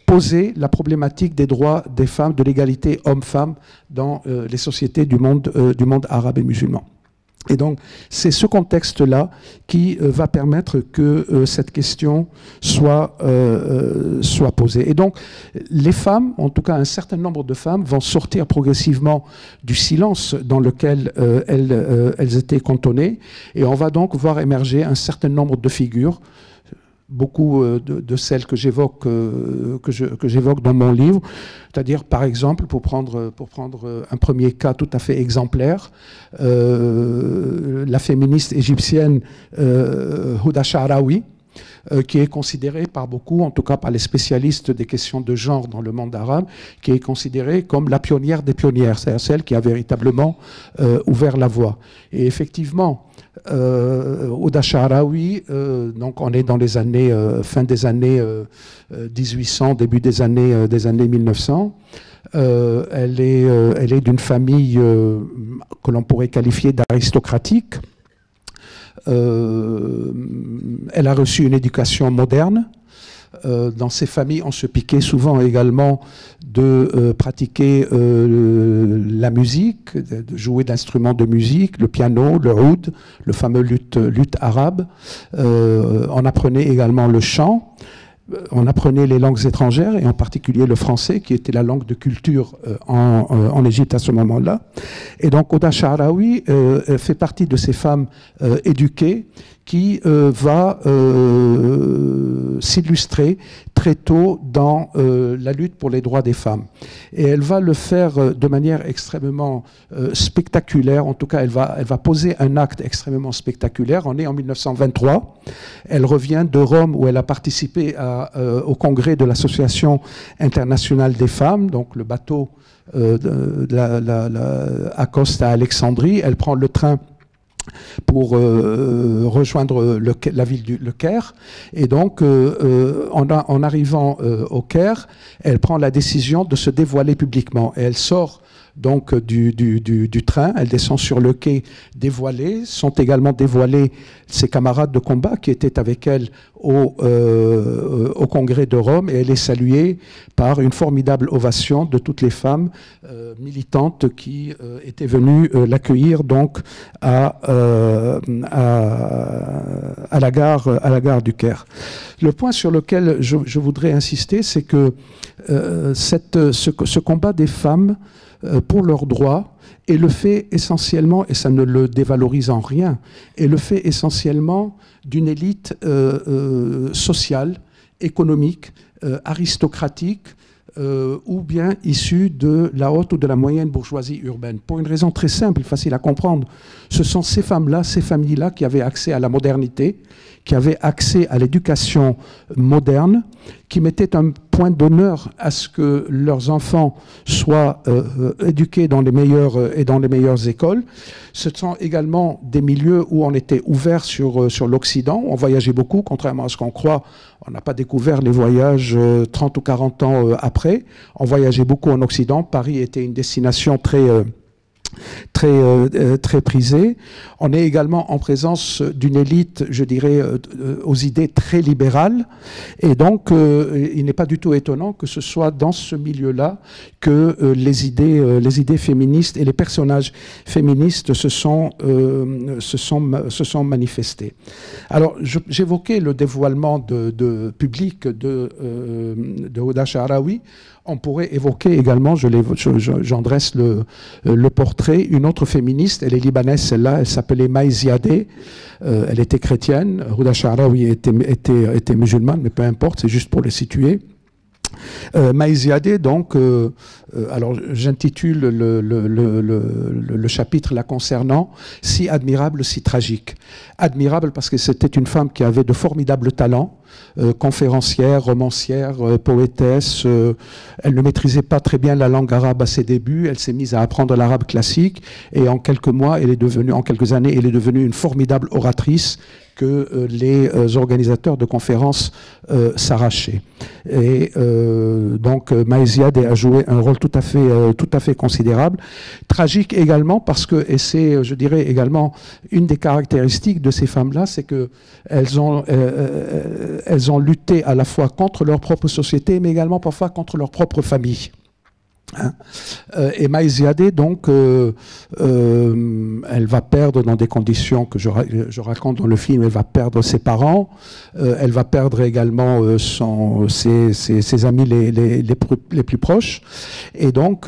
poser la problématique des droits des femmes, de l'égalité homme-femme dans les sociétés du monde arabe et musulman. Et donc, c'est ce contexte-là qui va permettre que cette question soit posée. Et donc, les femmes, en tout cas un certain nombre de femmes, vont sortir progressivement du silence dans lequel elles étaient cantonnées, et on va donc voir émerger un certain nombre de figures. Beaucoup de celles que j'évoque dans mon livre, c'est-à-dire par exemple, pour prendre un premier cas tout à fait exemplaire, la féministe égyptienne Huda Sha'rawi, qui est considérée par beaucoup, en tout cas par les spécialistes des questions de genre dans le monde arabe, qui est considérée comme la pionnière des pionnières, c'est-à-dire celle qui a véritablement ouvert la voie. Et effectivement, Huda Sha'rawi, donc on est dans les années, fin des années 1800, début des années 1900. Elle est d'une famille que l'on pourrait qualifier d'aristocratique. Elle a reçu une éducation moderne. Dans ces familles, on se piquait souvent également de pratiquer la musique, de jouer d'instruments de musique, le piano, le oud, le fameux luth arabe. On apprenait également le chant. On apprenait les langues étrangères, et en particulier le français, qui était la langue de culture en Égypte à ce moment-là. Et donc, Huda Sha'rawi fait partie de ces femmes éduquées qui va s'illustrer très tôt dans la lutte pour les droits des femmes. Et elle va le faire de manière extrêmement spectaculaire. En tout cas, elle va poser un acte extrêmement spectaculaire. On est en 1923. Elle revient de Rome, où elle a participé au congrès de l'Association internationale des femmes, donc le bateau accoste à Alexandrie. Elle prend le train pour rejoindre la ville Le Caire. Et donc, en arrivant au Caire, elle prend la décision de se dévoiler publiquement. Et elle sort donc du train, elle descend sur le quai dévoilée. Sont également dévoilés ses camarades de combat qui étaient avec elle au congrès de Rome, et elle est saluée par une formidable ovation de toutes les femmes militantes qui étaient venues l'accueillir donc à la gare du Caire. Le point sur lequel je voudrais insister, c'est que ce combat des femmes pour leurs droits est le fait essentiellement, et ça ne le dévalorise en rien, est le fait essentiellement d'une élite sociale, économique, aristocratique, ou bien issue de la haute ou de la moyenne bourgeoisie urbaine. Pour une raison très simple, facile à comprendre. Ce sont ces femmes-là, ces familles-là qui avaient accès à la modernité, qui avaient accès à l'éducation moderne, qui mettaient un point d'honneur à ce que leurs enfants soient éduqués dans les meilleures écoles. Ce sont également des milieux où on était ouvert sur l'Occident. On voyageait beaucoup, contrairement à ce qu'on croit. On n'a pas découvert les voyages 30 ou 40 ans après. On voyageait beaucoup en Occident. Paris était une destination très prisée. On est également en présence d'une élite, je dirais, aux idées très libérales. Et donc, il n'est pas du tout étonnant que ce soit dans ce milieu-là que les idées féministes et les personnages féministes se sont manifestés. Alors, j'évoquais le dévoilement public de Huda Sha'rawi. On pourrait évoquer également, j'en dresse le portrait, une autre féministe, elle est libanaise celle-là, elle s'appelait Maï Ziadeh, elle était chrétienne, Huda Sha'rawi était musulmane, mais peu importe, c'est juste pour les situer. Maï Ziadeh, donc, alors j'intitule le chapitre la concernant « Si admirable, si tragique ». Admirable parce que c'était une femme qui avait de formidables talents, conférencière, romancière, poétesse. Elle ne maîtrisait pas très bien la langue arabe à ses débuts. Elle s'est mise à apprendre l'arabe classique et en quelques mois, en quelques années, elle est devenue une formidable oratrice que les organisateurs de conférences s'arrachaient. Et donc Maï Ziadeh a joué un rôle tout à fait considérable. Tragique également parce que, et c'est, je dirais également, une des caractéristiques de ces femmes-là, c'est qu'elles ont lutté à la fois contre leur propre société, mais également parfois contre leur propre famille. Hein. Et Maï Ziadeh, donc, elle va perdre dans des conditions que je raconte dans le film, elle va perdre ses parents, elle va perdre également ses amis les plus proches, et donc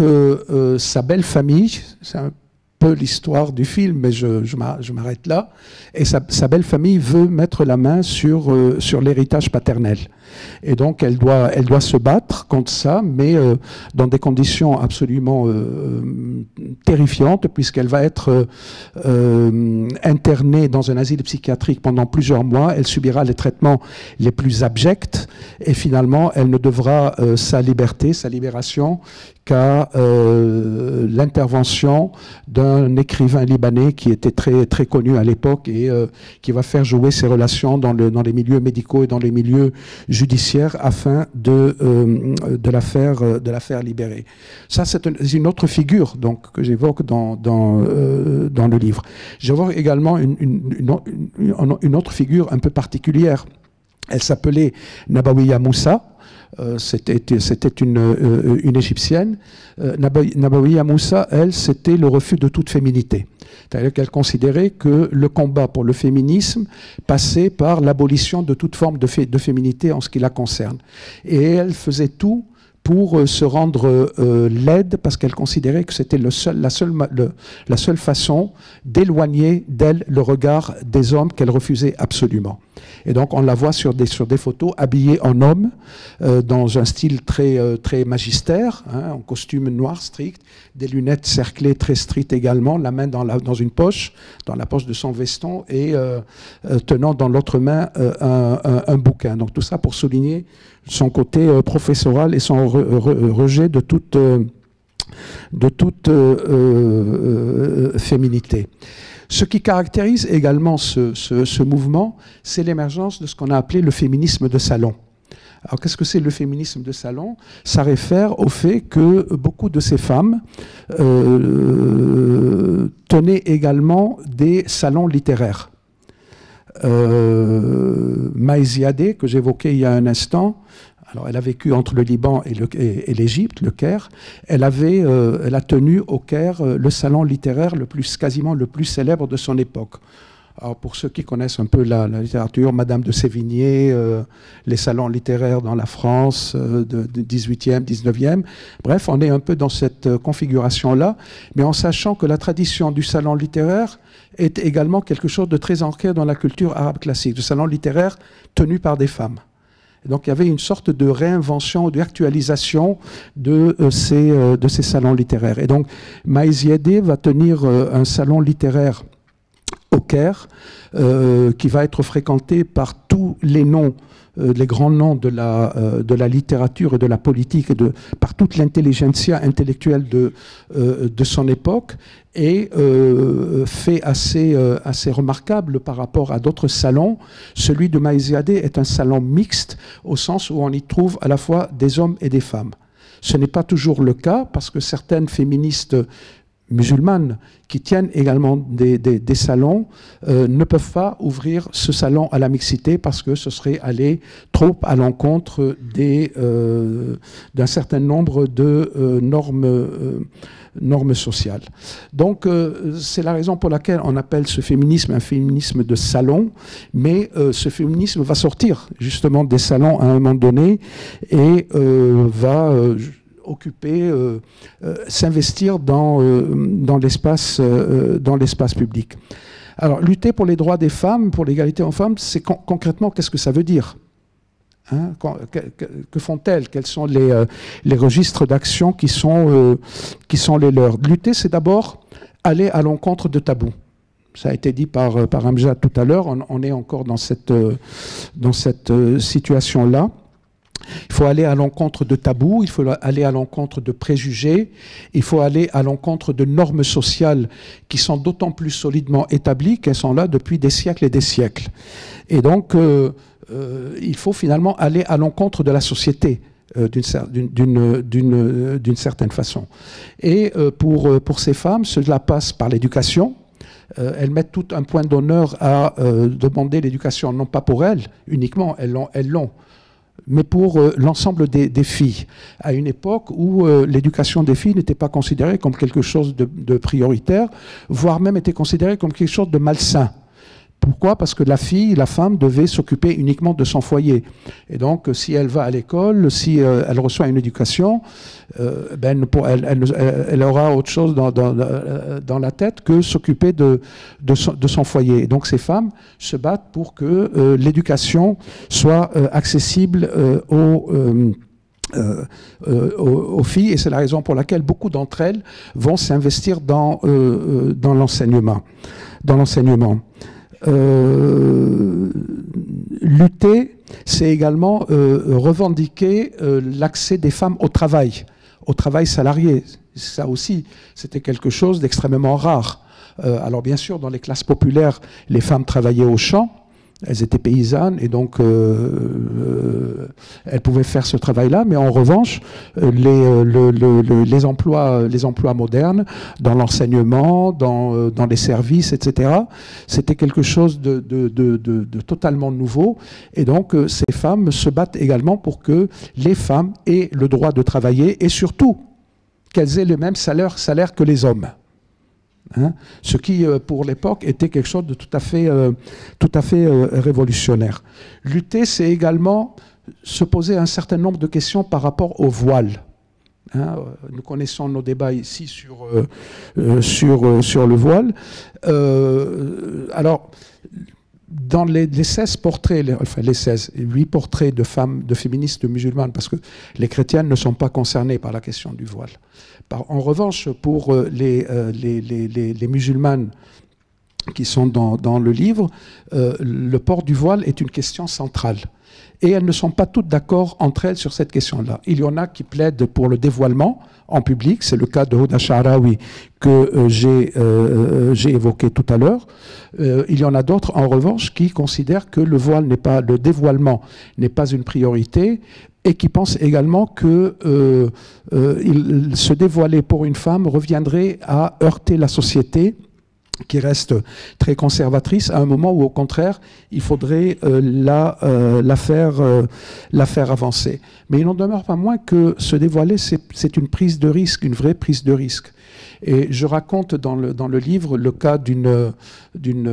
sa belle famille, c'est un peu l'histoire du film, mais je m'arrête là, et sa belle famille veut mettre la main sur l'héritage paternel. Et donc, elle doit se battre contre ça, mais dans des conditions absolument terrifiantes, puisqu'elle va être internée dans un asile psychiatrique pendant plusieurs mois. Elle subira les traitements les plus abjects, et finalement, elle ne devra sa libération, qu'à l'intervention d'un écrivain libanais qui était très, très connu à l'époque et qui va faire jouer ses relations dans les milieux médicaux et dans les milieux judiciaires afin de la faire libérer. Ça, c'est une autre figure donc, que j'évoque dans le livre. J'évoque également une autre figure un peu particulière. Elle s'appelait Nabawiya Moussa. C'était une égyptienne. Nabawiya Moussa, elle, c'était le refus de toute féminité. C'est-à-dire qu'elle considérait que le combat pour le féminisme passait par l'abolition de toute forme de féminité en ce qui la concerne. Et elle faisait tout pour se rendre laide, parce qu'elle considérait que c'était la seule façon d'éloigner d'elle le regard des hommes qu'elle refusait absolument. Et donc on la voit sur des photos habillée en homme, dans un style très magistère, hein, en costume noir strict, des lunettes cerclées très strictes également, la main dans la poche de son veston, et tenant dans l'autre main un bouquin. Donc tout ça pour souligner son côté professoral et son rejet de toute féminité. Ce qui caractérise également ce mouvement, c'est l'émergence de ce qu'on a appelé le féminisme de salon. Alors qu'est-ce que c'est le féminisme de salon? Ça réfère au fait que beaucoup de ces femmes tenaient également des salons littéraires. Maï Ziadeh, que j'évoquais il y a un instant, alors elle a vécu entre le Liban et l'Égypte, le Caire. Elle a tenu au Caire le salon littéraire quasiment le plus célèbre de son époque. Alors pour ceux qui connaissent un peu la littérature, Madame de Sévigné, les salons littéraires dans la France du 18e, 19e, bref, on est un peu dans cette configuration-là, mais en sachant que la tradition du salon littéraire est également quelque chose de très ancré dans la culture arabe classique, du salon littéraire tenu par des femmes. Et donc il y avait une sorte de réinvention, d'actualisation de ces salons littéraires. Et donc Maï Ziadeh va tenir un salon littéraire au Caire, qui va être fréquenté par tous les noms, les grands noms de la littérature et de la politique, et par toute l'intelligentsia intellectuelle de son époque, et fait assez remarquable par rapport à d'autres salons. Celui de Maï Ziadeh est un salon mixte, au sens où on y trouve à la fois des hommes et des femmes. Ce n'est pas toujours le cas, parce que certaines féministes musulmanes qui tiennent également des salons ne peuvent pas ouvrir ce salon à la mixité, parce que ce serait aller trop à l'encontre d'un certain nombre de normes sociales. Donc c'est la raison pour laquelle on appelle ce féminisme un féminisme de salon, mais ce féminisme va sortir justement des salons à un moment donné et va s'investir dans l'espace public. Alors, lutter pour les droits des femmes, pour l'égalité hommes-femmes, c'est concrètement, qu'est-ce que ça veut dire? Hein, que font-elles? Quels sont les registres d'action qui sont les leurs? Lutter, c'est d'abord aller à l'encontre de tabous. Ça a été dit par Amjad tout à l'heure, on est encore dans cette situation-là. Il faut aller à l'encontre de tabous, il faut aller à l'encontre de préjugés, il faut aller à l'encontre de normes sociales qui sont d'autant plus solidement établies qu'elles sont là depuis des siècles et des siècles. Et donc, il faut finalement aller à l'encontre de la société d'une certaine façon. Et pour ces femmes, cela passe par l'éducation. Elles mettent tout un point d'honneur à demander l'éducation, non pas pour elles uniquement, elles l'ont, mais pour l'ensemble des filles, à une époque où l'éducation des filles n'était pas considérée comme quelque chose de prioritaire, voire même était considérée comme quelque chose de malsain. Pourquoi? Parce que la femme devait s'occuper uniquement de son foyer. Et donc, si elle va à l'école, si elle reçoit une éducation, elle aura autre chose dans la tête que s'occuper de son foyer. Et donc, ces femmes se battent pour que l'éducation soit accessible aux filles. Et c'est la raison pour laquelle beaucoup d'entre elles vont s'investir dans l'enseignement. Lutter, c'est également revendiquer l'accès des femmes au travail salarié. Ça aussi, c'était quelque chose d'extrêmement rare. Alors bien sûr, dans les classes populaires, les femmes travaillaient au champ, elles étaient paysannes et donc elles pouvaient faire ce travail-là, mais en revanche, les emplois modernes, dans l'enseignement, dans les services, etc., c'était quelque chose de totalement nouveau. Et donc, ces femmes se battent également pour que les femmes aient le droit de travailler et surtout qu'elles aient le même salaire que les hommes. Hein, ce qui, pour l'époque, était quelque chose de tout à fait révolutionnaire. Lutter, c'est également se poser un certain nombre de questions par rapport au voile. Hein, nous connaissons nos débats ici sur le voile. Alors, dans les 16 portraits, les 8 portraits de femmes, de féministes musulmanes, parce que les chrétiennes ne sont pas concernées par la question du voile. En revanche, pour les musulmanes qui sont dans le livre, le port du voile est une question centrale. Et elles ne sont pas toutes d'accord entre elles sur cette question-là. Il y en a qui plaident pour le dévoilement en public, c'est le cas de Huda Sha'rawi que j'ai évoqué tout à l'heure. Il y en a d'autres, en revanche, qui considèrent que le dévoilement n'est pas une priorité et qui pensent également que se dévoiler pour une femme reviendrait à heurter la société qui reste très conservatrice, à un moment où, au contraire, il faudrait la faire avancer. Mais il n'en demeure pas moins que se dévoiler, c'est une prise de risque, une vraie prise de risque. Et je raconte dans le livre le cas d'une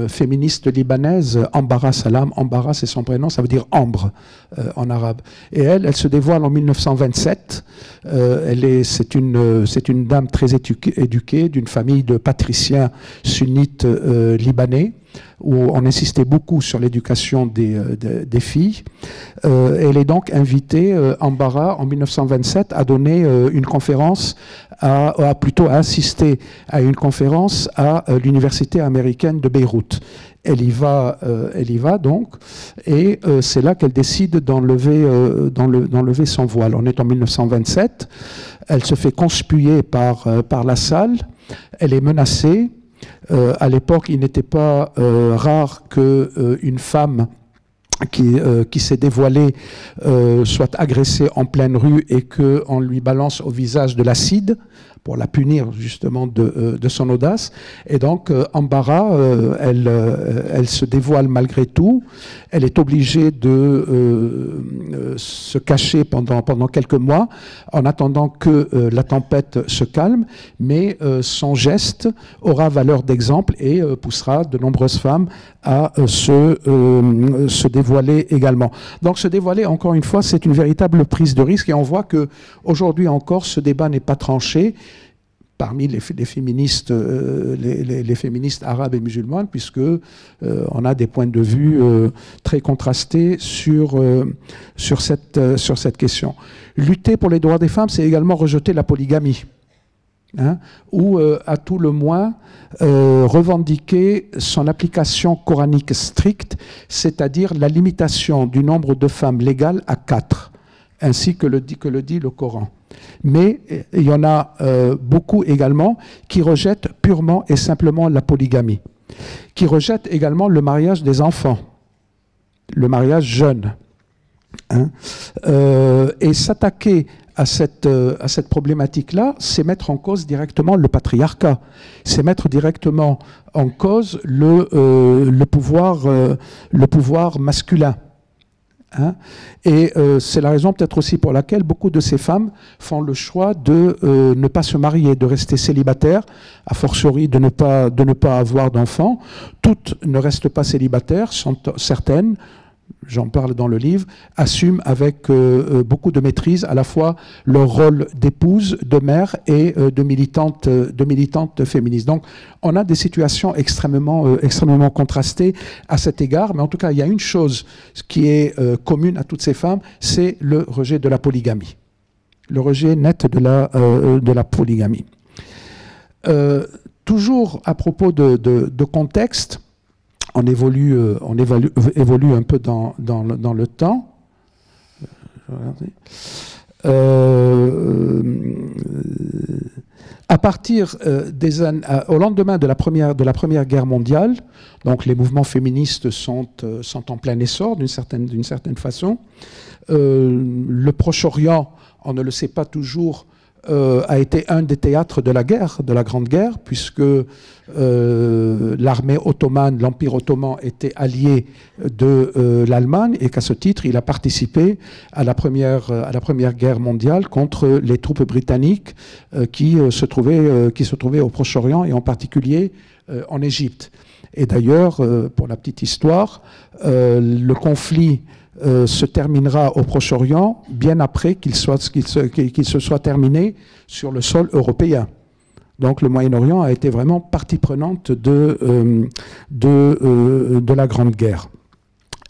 féministe libanaise, Ambara Salam. Ambara, c'est son prénom, ça veut dire ambre en arabe. Et elle se dévoile en 1927. C'est une dame très éduquée, d'une famille de patriciens sunnites libanais, où on insistait beaucoup sur l'éducation des filles. Elle est donc invitée, Ambara, en 1927, à donner une conférence, plutôt à assister à une conférence à l'université américaine de Beyrouth. Elle y va donc, et c'est là qu'elle décide d'enlever son voile. On est en 1927, elle se fait conspuer par la salle, elle est menacée. À l'époque, il n'était pas rare qu'une femme qui s'est dévoilée soit agressée en pleine rue et qu'on lui balance au visage de l'acide pour la punir justement de son audace. Et donc Ambara, elle se dévoile malgré tout. Elle est obligée de se cacher pendant quelques mois en attendant que la tempête se calme, mais son geste aura valeur d'exemple et poussera de nombreuses femmes à se dévoiler également. Donc se dévoiler, encore une fois, c'est une véritable prise de risque et on voit qu'aujourd'hui encore, ce débat n'est pas tranché parmi les féministes, les féministes arabes et musulmanes, puisque on a des points de vue très contrastés sur cette question. Lutter pour les droits des femmes, c'est également rejeter la polygamie. hein, ou à tout le moins revendiquer son application coranique stricte, c'est-à-dire la limitation du nombre de femmes légales à 4, ainsi que le dit le Coran. Mais il y en a beaucoup également qui rejettent purement et simplement la polygamie, qui rejettent également le mariage des enfants, le mariage jeune. Hein. Et s'attaquer à cette problématique-là, c'est mettre en cause directement le patriarcat, c'est mettre directement en cause le pouvoir masculin. Hein. Et c'est la raison peut-être aussi pour laquelle beaucoup de ces femmes font le choix de ne pas se marier, de rester célibataires, a fortiori de ne pas avoir d'enfants. Toutes ne restent pas célibataires, certaines, j'en parle dans le livre, assument avec beaucoup de maîtrise à la fois leur rôle d'épouse, de mère et de militante féministe. Donc on a des situations extrêmement contrastées à cet égard, mais en tout cas il y a une chose qui est commune à toutes ces femmes, c'est le rejet de la polygamie. Le rejet net de la polygamie. Toujours à propos de contexte, on évolue un peu dans le temps. À partir au lendemain de la première guerre mondiale, donc les mouvements féministes sont en plein essor d'une certaine façon. Le Proche-Orient, on ne le sait pas toujours, a été un des théâtres de la guerre, de la Grande Guerre, puisque l'armée ottomane, l'Empire ottoman était allié de l'Allemagne et qu'à ce titre, il a participé à la première guerre mondiale contre les troupes britanniques qui se trouvaient au Proche-Orient et en particulier en Égypte. Et d'ailleurs, pour la petite histoire, le conflit se terminera au Proche-Orient bien après qu'il se soit terminé sur le sol européen. Donc le Moyen-Orient a été vraiment partie prenante de la Grande Guerre.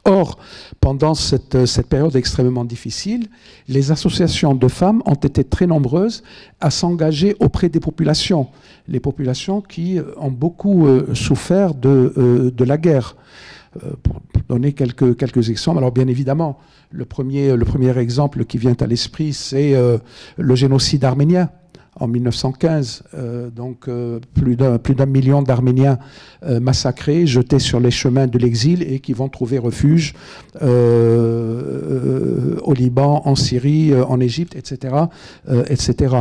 Or, pendant cette période extrêmement difficile, les associations de femmes ont été très nombreuses à s'engager auprès des populations, les populations qui ont beaucoup souffert de la guerre. Pour donner quelques exemples. Alors bien évidemment, le premier exemple qui vient à l'esprit, c'est le génocide arménien en 1915. Donc plus d'un million d'Arméniens massacrés, jetés sur les chemins de l'exil et qui vont trouver refuge au Liban, en Syrie, en Égypte, etc. etc.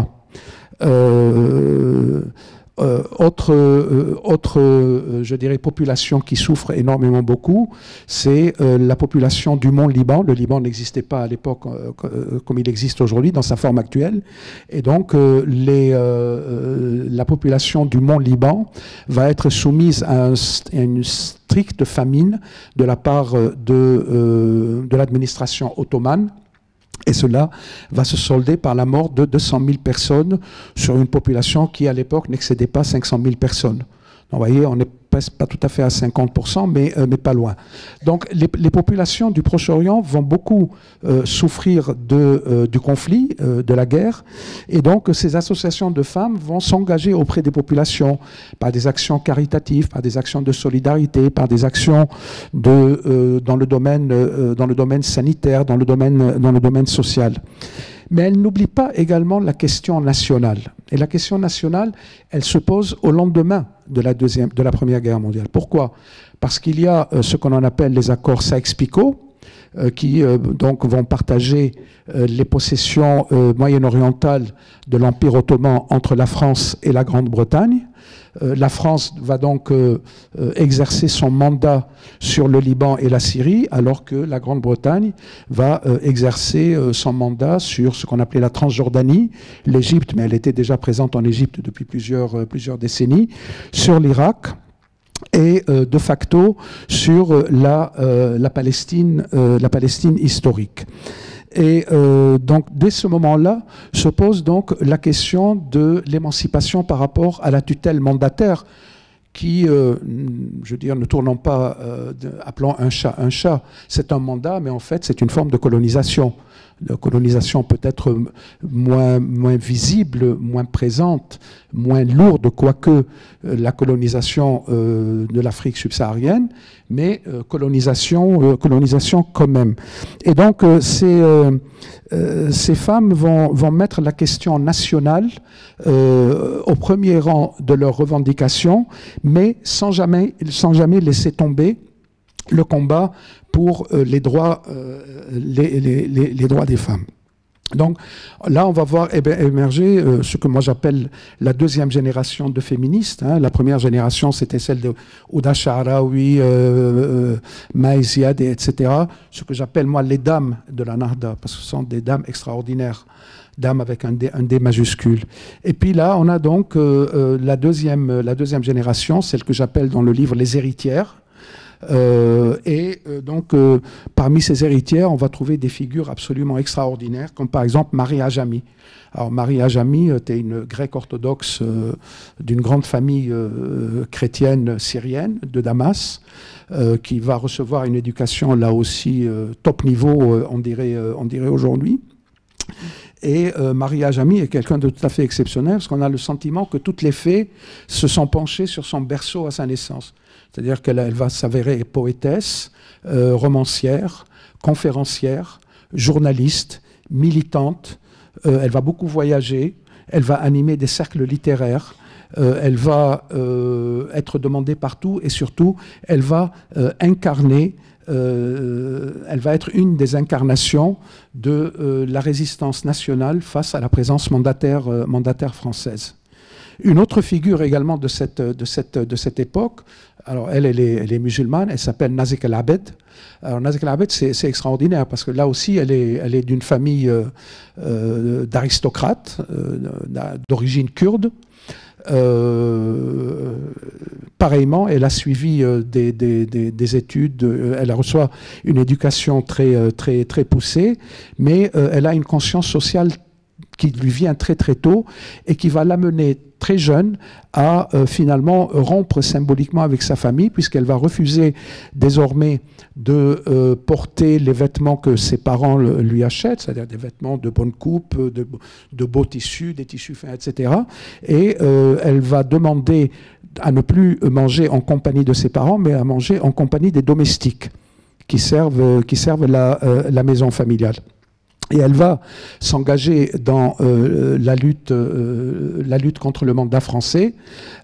Je dirais, population qui souffre énormément beaucoup, c'est la population du Mont Liban. Le Liban n'existait pas à l'époque comme il existe aujourd'hui, dans sa forme actuelle. Et donc, la population du Mont Liban va être soumise à une stricte famine de la part de l'administration ottomane. Et cela va se solder par la mort de 200 000 personnes sur une population qui, à l'époque, n'excédait pas 500 000 personnes. Donc, vous voyez, on n'est pas tout à fait à 50%, mais pas loin. Donc, les populations du Proche-Orient vont beaucoup souffrir du conflit, de la guerre. Et donc, ces associations de femmes vont s'engager auprès des populations par des actions caritatives, par des actions de solidarité, par des actions dans le domaine sanitaire, dans le domaine social. Mais elle n'oublie pas également la question nationale. Et la question nationale, elle se pose au lendemain de la Première Guerre mondiale. Pourquoi? Parce qu'il y a ce qu'on appelle les accords Sykes-Picot, qui donc vont partager les possessions moyen-orientales de l'Empire ottoman entre la France et la Grande-Bretagne. La France va donc exercer son mandat sur le Liban et la Syrie, alors que la Grande-Bretagne va exercer son mandat sur ce qu'on appelait la Transjordanie, l'Égypte, mais elle était déjà présente en Égypte depuis plusieurs décennies, sur l'Irak, et de facto sur la Palestine historique. Et donc, dès ce moment-là, se pose donc la question de l'émancipation par rapport à la tutelle mandataire qui, je veux dire, ne tournons pas, appelons un chat, c'est un mandat, mais en fait, c'est une forme de colonisation. de colonisation peut-être moins visible, moins présente, moins lourde, quoique la colonisation de l'Afrique subsaharienne, mais colonisation quand même. Et donc ces femmes vont mettre la question nationale au premier rang de leurs revendications, mais sans jamais laisser tomber le combat pour les droits des femmes. Donc là, on va voir émerger ce que moi j'appelle la deuxième génération de féministes. La première génération, c'était celle de Ouda Sha'raoui, Maï Ziad, etc. Ce que j'appelle moi les dames de la Nahda, parce que ce sont des dames extraordinaires, dames avec un D majuscule. Et puis là, on a donc la deuxième génération, celle que j'appelle dans le livre les héritières. Donc, parmi ces héritières, on va trouver des figures absolument extraordinaires, comme par exemple Marie Ajami. Alors, Marie Ajami était une grecque orthodoxe d'une grande famille chrétienne syrienne de Damas, qui va recevoir une éducation là aussi top niveau, on dirait aujourd'hui. Et Marie Ajami est quelqu'un de tout à fait exceptionnel, parce qu'on a le sentiment que toutes les fées se sont penchées sur son berceau à sa naissance. C'est-à-dire qu'elle va s'avérer poétesse, romancière, conférencière, journaliste, militante. Elle va beaucoup voyager, elle va animer des cercles littéraires, elle va être demandée partout et surtout, elle va incarner, elle va être une des incarnations de la résistance nationale face à la présence mandataire française. Une autre figure également de cette époque, alors elle est musulmane, elle s'appelle Nazik El-Abed. Alors Nazik El-Abed, c'est extraordinaire parce que là aussi, elle est d'une famille d'aristocrates, d'origine kurde. Pareillement, elle a suivi des études, elle reçoit une éducation très poussée, mais elle a une conscience sociale qui lui vient très tôt et qui va l'amener très jeune à finalement rompre symboliquement avec sa famille, puisqu'elle va refuser désormais de porter les vêtements que ses parents lui achètent, c'est-à-dire des vêtements de bonne coupe, de beaux tissus, des tissus fins, etc. Et elle va demander à ne plus manger en compagnie de ses parents, mais à manger en compagnie des domestiques qui servent la maison familiale. Et elle va s'engager dans la lutte contre le mandat français,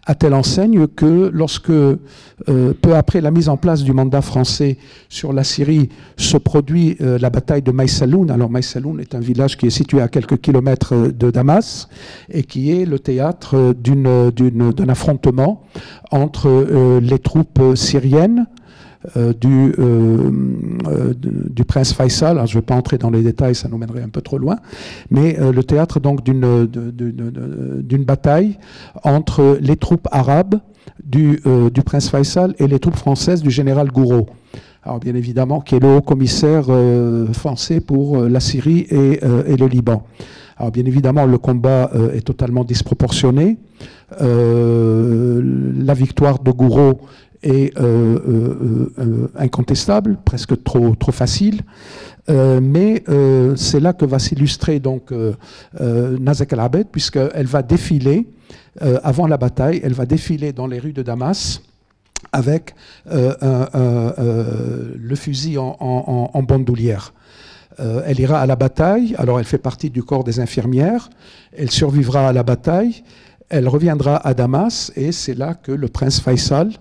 à telle enseigne que lorsque, peu après la mise en place du mandat français sur la Syrie, se produit la bataille de Maïsaloun. Alors Maïsaloun est un village qui est situé à quelques kilomètres de Damas et qui est le théâtre d'un affrontement entre les troupes syriennes, du prince Faisal. Alors, je ne vais pas entrer dans les détails, ça nous mènerait un peu trop loin, mais le théâtre donc d'une bataille entre les troupes arabes du prince Faisal et les troupes françaises du général Gouraud. Alors bien évidemment, qui est le haut-commissaire français pour la Syrie et le Liban. Alors bien évidemment, le combat est totalement disproportionné. La victoire de Gouraud est incontestable, presque trop facile, mais c'est là que va s'illustrer donc Nazik El-Abed, puisqu'elle va défiler avant la bataille, elle va défiler dans les rues de Damas avec le fusil en bandoulière. Elle ira à la bataille, alors elle fait partie du corps des infirmières, elle survivra à la bataille, elle reviendra à Damas, et c'est là que le prince Faisal,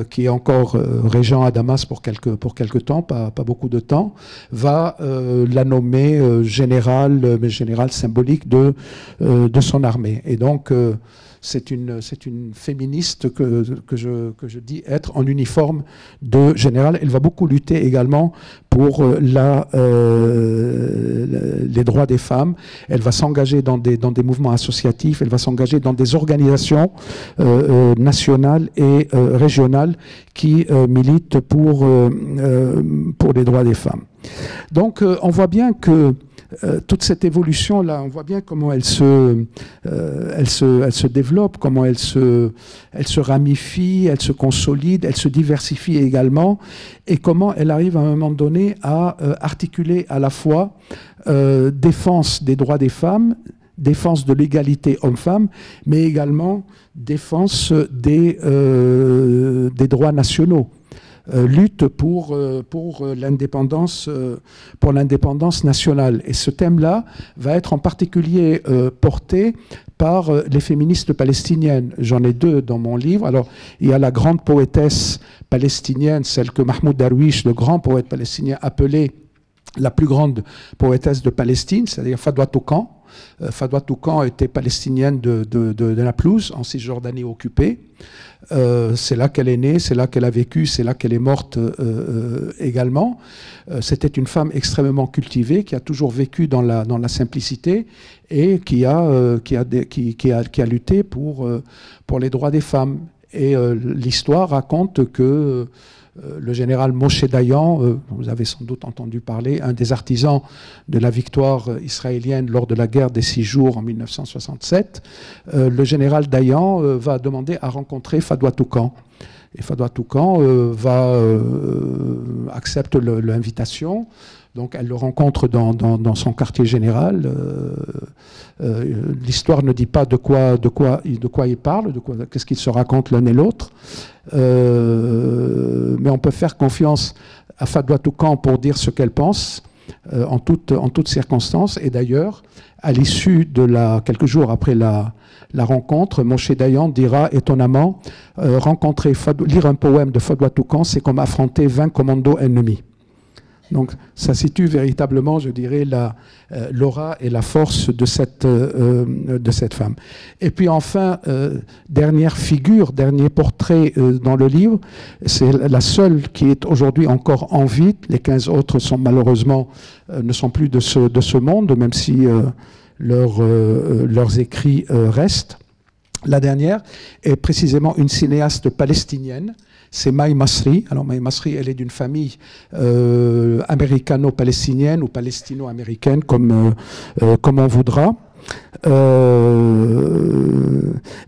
qui est encore régent à Damas pour quelque temps, pas beaucoup de temps, va la nommer général, mais général symbolique de son armée. Et donc, c'est une féministe que je dis être en uniforme de général. Elle va beaucoup lutter également pour les droits des femmes. Elle va s'engager dans des mouvements associatifs, elle va s'engager dans des organisations nationales et régionales qui militent pour les droits des femmes. Donc on voit bien que toute cette évolution-là, on voit bien comment elle se développe, comment elle se ramifie, elle se consolide, elle se diversifie également, et comment elle arrive à un moment donné à articuler à la fois défense des droits des femmes, défense de l'égalité homme-femme, mais également défense des droits nationaux. Lutte pour l'indépendance nationale. Et ce thème-là va être en particulier porté par les féministes palestiniennes. J'en ai deux dans mon livre. Alors, il y a la grande poétesse palestinienne, celle que Mahmoud Darwish, le grand poète palestinien, appelait la plus grande poétesse de Palestine, c'est-à-dire Fadwa Toukan. Fadwa Toukan était palestinienne de Naplouse, en Cisjordanie occupée. C'est là qu'elle est née, c'est là qu'elle a vécu, c'est là qu'elle est morte également. C'était une femme extrêmement cultivée, qui a toujours vécu dans la simplicité et qui a lutté pour les droits des femmes. Et l'histoire raconte que le général Moshe Dayan, vous avez sans doute entendu parler, un des artisans de la victoire israélienne lors de la guerre des 6 jours en 1967, le général Dayan va demander à rencontrer Fadwa Toukan. Et Fadwa Toukan accepte l'invitation. Donc elle le rencontre dans son quartier général. L'histoire ne dit pas de quoi il parle, qu'est-ce qu'ils se racontent l'un et l'autre. Mais on peut faire confiance à Fadwa Toukan pour dire ce qu'elle pense en toutes circonstances. Et d'ailleurs, à l'issue de quelques jours après la rencontre, Moshe Dayan dira étonnamment lire un poème de Fadwa Toukan, c'est comme affronter 20 commandos ennemis. Donc ça situe véritablement, je dirais, l'aura et la force de cette femme. Et puis enfin, dernière figure, dernier portrait dans le livre, c'est la seule qui est aujourd'hui encore en vie. Les 15 autres sont malheureusement ne sont plus de ce monde, même si leurs écrits restent. La dernière est précisément une cinéaste palestinienne. C'est Maï Masri. Alors Maï Masri, elle est d'une famille américano-palestinienne ou palestino-américaine, comme on voudra.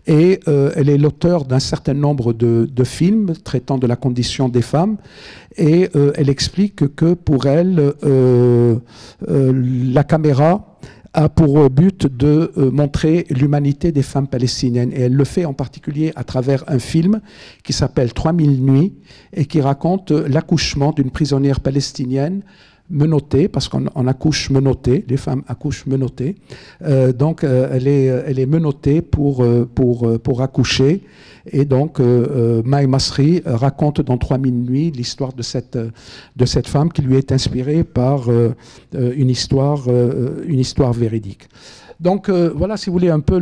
Et elle est l'auteure d'un certain nombre de films traitant de la condition des femmes. Et elle explique que pour elle, la caméra a pour but de montrer l'humanité des femmes palestiniennes. Et elle le fait en particulier à travers un film qui s'appelle 3000 nuits et qui raconte l'accouchement d'une prisonnière palestinienne menottée, parce qu'on accouche menotté, les femmes accouchent menottées. Donc elle est menottée pour accoucher. Et donc Maï Masri raconte dans 3000 nuits l'histoire de cette femme qui lui est inspirée par une histoire véridique. Donc voilà, si vous voulez, un peu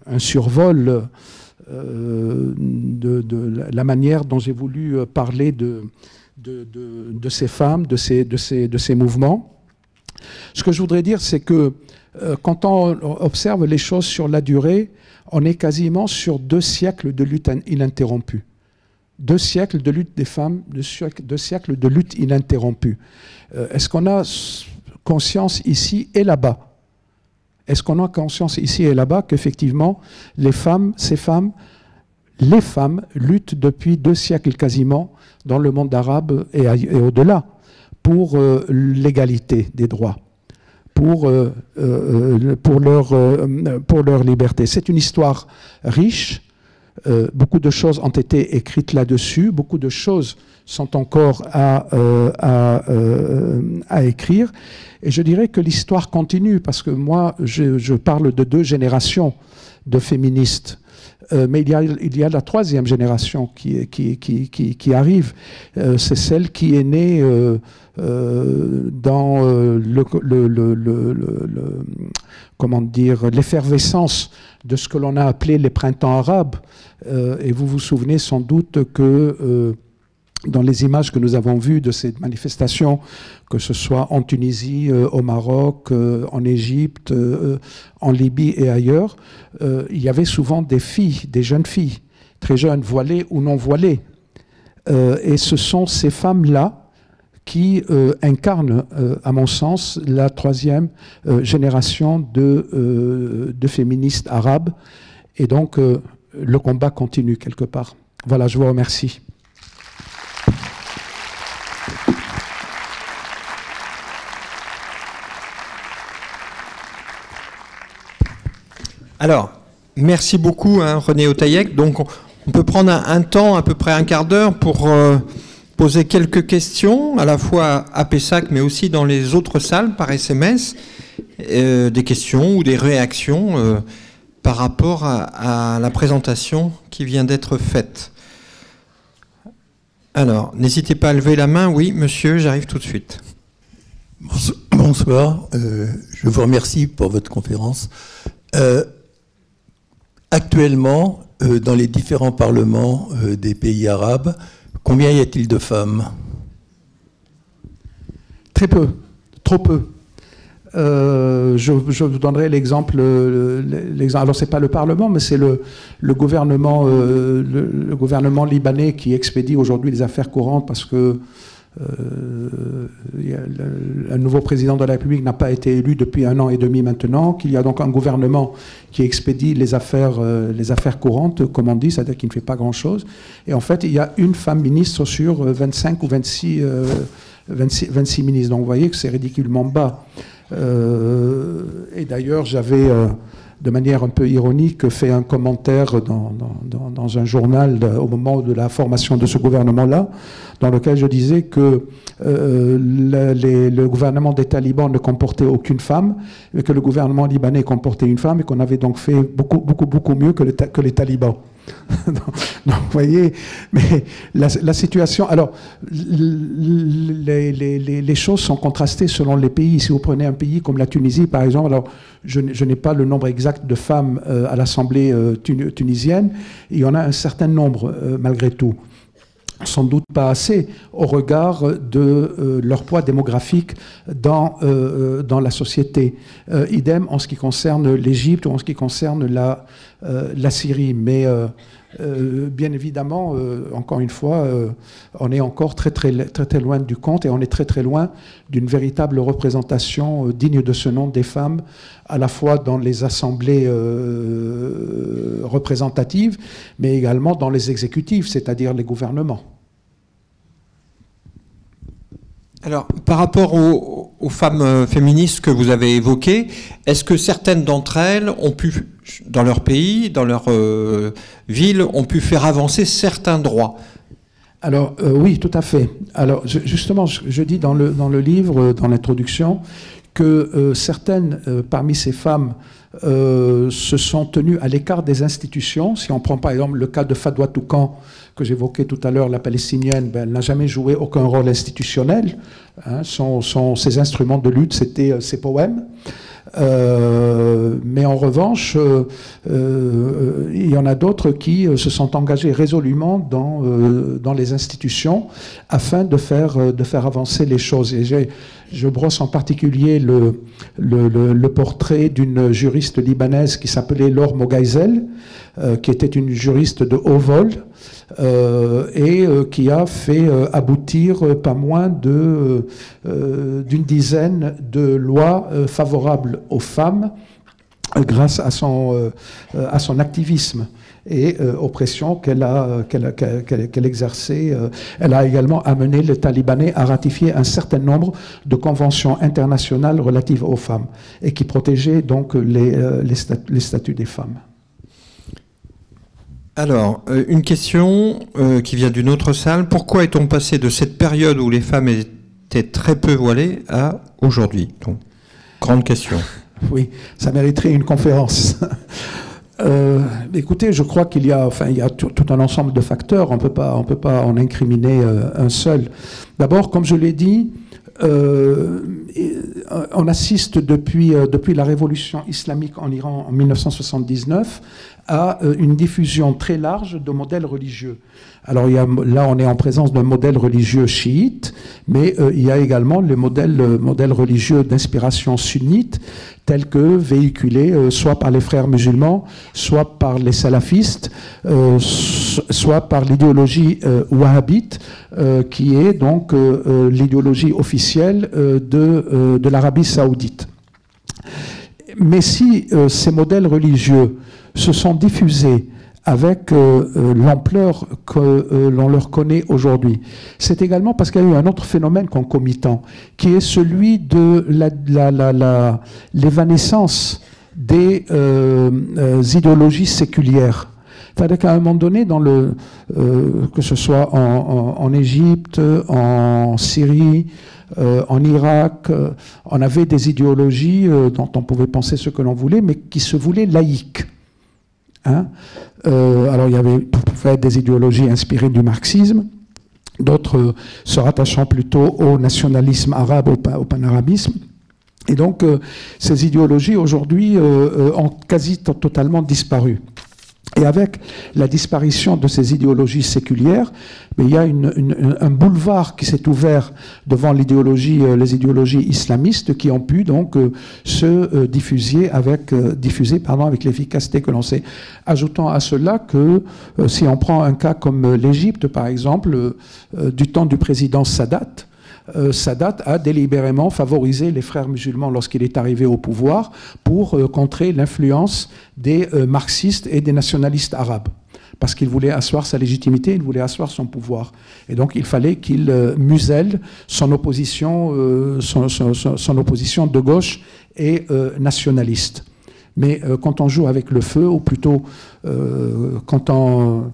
un survol de la manière dont j'ai voulu parler de ces femmes, de ces mouvements. Ce que je voudrais dire, c'est que quand on observe les choses sur la durée, on est quasiment sur 2 siècles de lutte ininterrompue. 2 siècles de lutte des femmes, 2 siècles de lutte ininterrompue. Est-ce qu'on a conscience ici et là-bas? Est-ce qu'on a conscience ici et là-bas qu'effectivement, les femmes luttent depuis 2 siècles quasiment dans le monde arabe et au-delà pour l'égalité des droits, pour leur liberté. C'est une histoire riche. Beaucoup de choses ont été écrites là-dessus. Beaucoup de choses sont encore à écrire. Et je dirais que l'histoire continue, parce que moi, je parle de 2 générations de féministes. Mais il y a la 3e génération qui arrive. C'est celle qui est née dans comment dire, l'effervescence de ce que l'on a appelé les printemps arabes. Et vous vous souvenez sans doute que dans les images que nous avons vues de ces manifestations, que ce soit en Tunisie, au Maroc, en Égypte, en Libye et ailleurs, il y avait souvent des filles, des jeunes filles, très jeunes, voilées ou non voilées. Et ce sont ces femmes-là qui incarne, à mon sens, la troisième génération de féministes arabes. Et donc, le combat continue quelque part. Voilà, je vous remercie. Alors, merci beaucoup, hein, René Otaïek. Donc, on peut prendre un temps, à peu près un quart d'heure, pour poser quelques questions, à la fois à Pessac, mais aussi dans les autres salles, par SMS, des questions ou des réactions par rapport à la présentation qui vient d'être faite. Alors, n'hésitez pas à lever la main. Oui, monsieur, j'arrive tout de suite. Bonsoir, je vous remercie pour votre conférence. Actuellement, dans les différents parlements des pays arabes, combien y a-t-il de femmes? Très peu, trop peu. Je vous donnerai l'exemple. Alors, c'est pas le Parlement, mais c'est le gouvernement libanais qui expédie aujourd'hui les affaires courantes parce que un nouveau président de la République n'a pas été élu depuis 1 an et demi maintenant, qu'il y a donc un gouvernement qui expédie les affaires courantes, comme on dit, c'est-à-dire qui ne fait pas grand-chose. Et en fait, il y a une femme ministre sur 25 ou 26 ministres. Donc vous voyez que c'est ridiculement bas. Et d'ailleurs, j'avais, de manière un peu ironique, fait un commentaire dans un journal au moment de la formation de ce gouvernement-là, dans lequel je disais que le gouvernement des talibans ne comportait aucune femme, et que le gouvernement libanais comportait une femme, et qu'on avait donc fait beaucoup mieux que les talibans. Donc, vous voyez, mais la situation... Alors, les choses sont contrastées selon les pays. Si vous prenez un pays comme la Tunisie, par exemple, alors je n'ai pas le nombre exact de femmes à l'Assemblée tunisienne, il y en a un certain nombre, malgré tout. Sans doute pas assez au regard de leur poids démographique dans la société. Idem en ce qui concerne l'Égypte ou en ce qui concerne la Syrie. Mais bien évidemment, encore une fois, on est encore très loin du compte et on est très loin d'une véritable représentation digne de ce nom des femmes, à la fois dans les assemblées représentatives, mais également dans les exécutifs, c'est-à-dire les gouvernements. Alors, par rapport aux femmes féministes que vous avez évoquées, est-ce que certaines d'entre elles ont pu, dans leur pays, dans leur ville, ont pu faire avancer certains droits? Alors, oui, tout à fait. Alors, justement, je dis dans le livre, dans l'introduction, que certaines parmi ces femmes se sont tenues à l'écart des institutions. Si on prend par exemple le cas de Fadwa Toukan, que j'évoquais tout à l'heure, la palestinienne, elle n'a jamais joué aucun rôle institutionnel. Hein, ses instruments de lutte, c'était ses poèmes. Mais en revanche, il y en a d'autres qui se sont engagés résolument dans les institutions afin de faire avancer les choses. Et je brosse en particulier le portrait d'une juriste libanaise qui s'appelait Laure Moghaïzel, qui était une juriste de haut vol, et qui a fait aboutir pas moins d'une dizaine de lois favorables aux femmes grâce à son activisme et aux pressions qu'elle exerçait. Elle a également amené les Talibanais à ratifier un certain nombre de conventions internationales relatives aux femmes et qui protégeaient donc les statuts des femmes. Alors, une question qui vient d'une autre salle. Pourquoi est-on passé de cette période où les femmes étaient très peu voilées à aujourd'hui? Donc, grande question. Oui, ça mériterait une conférence. Écoutez, je crois qu'il y a tout un ensemble de facteurs. On peut pas en incriminer un seul. D'abord, comme je l'ai dit, on assiste depuis la révolution islamique en Iran en 1979 à une diffusion très large de modèles religieux. Alors là, on est en présence d'un modèle religieux chiite, mais il y a également les modèles religieux d'inspiration sunnite, tels que véhiculés soit par les frères musulmans, soit par les salafistes, soit par l'idéologie wahhabite, qui est donc l'idéologie officielle de l'Arabie saoudite. Mais si ces modèles religieux se sont diffusés avec l'ampleur que l'on leur connaît aujourd'hui, c'est également parce qu'il y a eu un autre phénomène concomitant, qui est celui de l'évanescence des idéologies séculières. C'est-à-dire qu'à un moment donné, que ce soit en Égypte, en Syrie, en Irak, on avait des idéologies dont on pouvait penser ce que l'on voulait, mais qui se voulaient laïques. Hein? Alors il y avait des idéologies inspirées du marxisme, d'autres se rattachant plutôt au nationalisme arabe, au panarabisme. Et donc ces idéologies aujourd'hui ont quasi totalement disparu. Et avec la disparition de ces idéologies séculières, il y a un boulevard qui s'est ouvert devant les idéologies islamistes qui ont pu donc se diffuser avec l'efficacité que l'on sait. Ajoutons à cela que si on prend un cas comme l'Égypte, par exemple, du temps du président Sadat, Sadat a délibérément favorisé les frères musulmans lorsqu'il est arrivé au pouvoir pour contrer l'influence des marxistes et des nationalistes arabes. Parce qu'il voulait asseoir sa légitimité, il voulait asseoir son pouvoir. Et donc il fallait qu'il muselle son opposition de gauche et nationaliste. Mais quand on joue avec le feu, ou plutôt quand on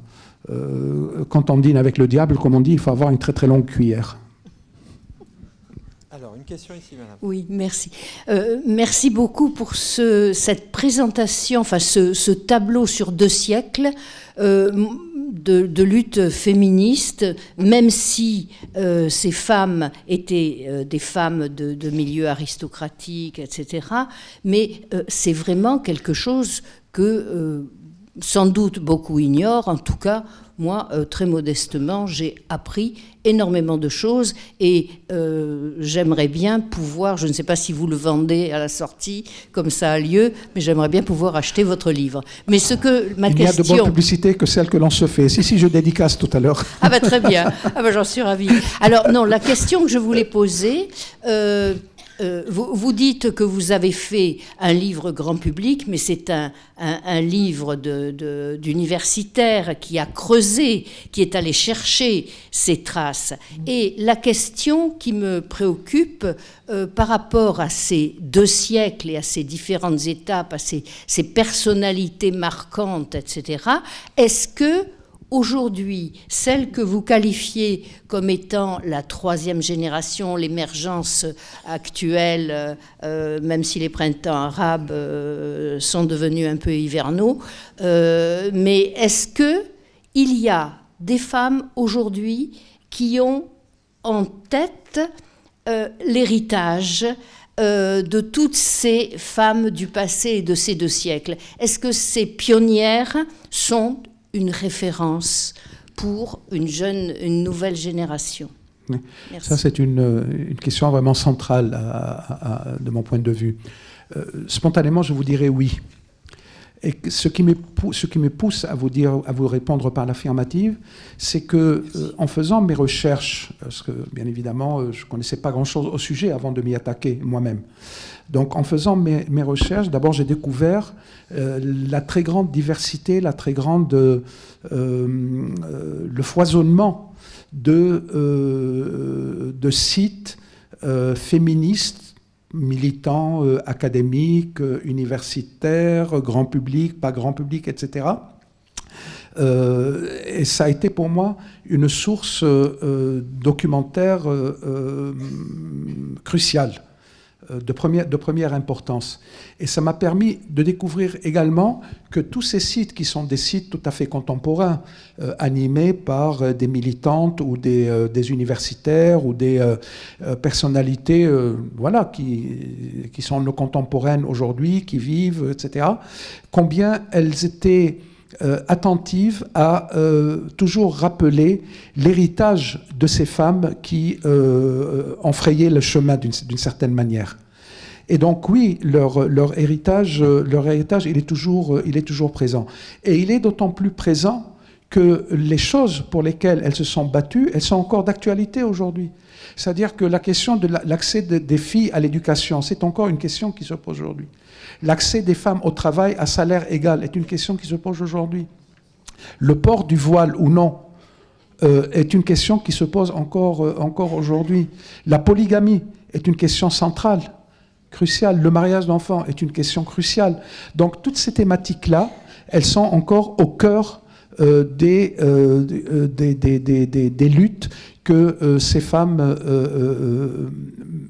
dîne avec le diable, comme on dit, il faut avoir une très très longue cuillère. Alors, une question ici, madame. Oui, merci. Merci beaucoup pour cette présentation, enfin ce tableau sur 2 siècles de lutte féministe, même si ces femmes étaient des femmes de milieu aristocratique, etc. Mais c'est vraiment quelque chose que sans doute beaucoup ignorent. En tout cas, moi, très modestement, j'ai appris énormément de choses et j'aimerais bien pouvoir, je ne sais pas si vous le vendez à la sortie, comme ça a lieu, mais j'aimerais bien pouvoir acheter votre livre. Mais ce que ma question... Il n'y a de bonne publicité que celle que l'on se fait. Si, je dédicace tout à l'heure. Ah ben très bien, j'en suis ravie. Alors non, la question que je voulais poser... vous dites que vous avez fait un livre grand public, mais c'est un livre d'universitaire qui a creusé, qui est allé chercher ces traces. Et la question qui me préoccupe par rapport à ces 2 siècles et à ces différentes étapes, à ces personnalités marquantes, etc., est-ce que aujourd'hui, celle que vous qualifiez comme étant la 3e génération, l'émergence actuelle, même si les printemps arabes sont devenus un peu hivernaux, mais est-ce qu'il y a des femmes aujourd'hui qui ont en tête l'héritage de toutes ces femmes du passé et de ces 2 siècles? Est-ce que ces pionnières sont une référence pour une nouvelle génération? Merci. Ça, c'est une question vraiment centrale de mon point de vue. Spontanément, je vous dirais oui. Et ce qui me pousse à vous répondre par l'affirmative, c'est que en faisant mes recherches, parce que bien évidemment, je ne connaissais pas grand-chose au sujet avant de m'y attaquer moi-même. Donc en faisant mes recherches, d'abord j'ai découvert la très grande diversité, le foisonnement de sites féministes, militants, académiques, universitaires, grand public, pas grand public, etc. Et ça a été pour moi une source documentaire cruciale. de première importance. Et ça m'a permis de découvrir également que tous ces sites, qui sont des sites tout à fait contemporains, animés par des militantes ou des universitaires ou des personnalités voilà, qui sont nos contemporaines aujourd'hui, qui vivent, etc., combien elles étaient attentive à toujours rappeler l'héritage de ces femmes qui ont frayé le chemin d'une certaine manière. Et donc oui, leur héritage, il est toujours présent. Et il est d'autant plus présent que les choses pour lesquelles elles se sont battues, elles sont encore d'actualité aujourd'hui. C'est-à-dire que la question de l'accès des filles à l'éducation, c'est encore une question qui se pose aujourd'hui. Aujourd'hui. L'accès des femmes au travail à salaire égal est une question qui se pose aujourd'hui. Le port du voile ou non est une question qui se pose encore aujourd'hui. La polygamie est une question centrale, cruciale. Le mariage d'enfants est une question cruciale. Donc toutes ces thématiques-là, elles sont encore au cœur des luttes que ces femmes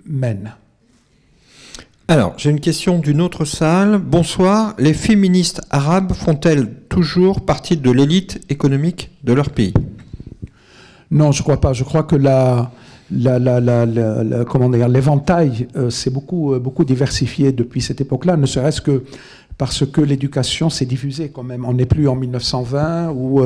mènent. Alors, j'ai une question d'une autre salle. Bonsoir. Les féministes arabes font-elles toujours partie de l'élite économique de leur pays? Non, je ne crois pas. Je crois que l'éventail s'est beaucoup diversifié depuis cette époque-là, ne serait-ce que parce que l'éducation s'est diffusée quand même. On n'est plus en 1920 où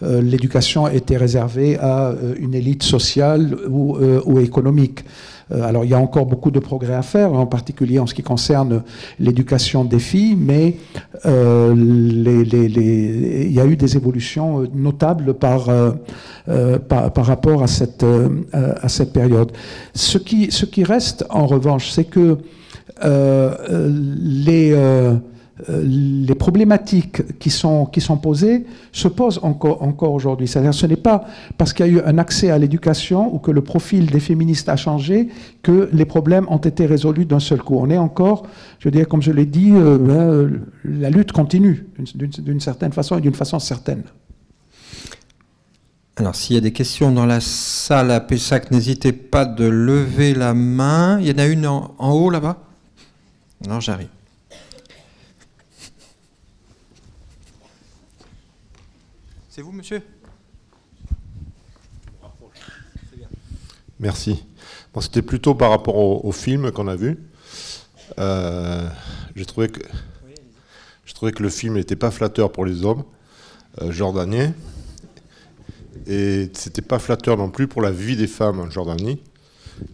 l'éducation était réservée à une élite sociale ou économique. Alors il y a encore beaucoup de progrès à faire, en particulier en ce qui concerne l'éducation des filles, mais il y a eu des évolutions notables par rapport à cette période. Ce qui reste en revanche, c'est que les problématiques qui sont posées se posent encore aujourd'hui. C'est-à-dire ce n'est pas parce qu'il y a eu un accès à l'éducation ou que le profil des féministes a changé que les problèmes ont été résolus d'un seul coup. On est encore, je veux dire, comme je l'ai dit, la lutte continue d'une certaine façon et d'une façon certaine. Alors, s'il y a des questions dans la salle à Pessac, n'hésitez pas de lever la main. Il y en a une en haut là-bas? Non, j'arrive. C'est vous, monsieur? Merci. Bon, c'était plutôt par rapport au film qu'on a vu. Je trouvais que le film n'était pas flatteur pour les hommes jordaniens. Et c'était pas flatteur non plus pour la vie des femmes en Jordanie.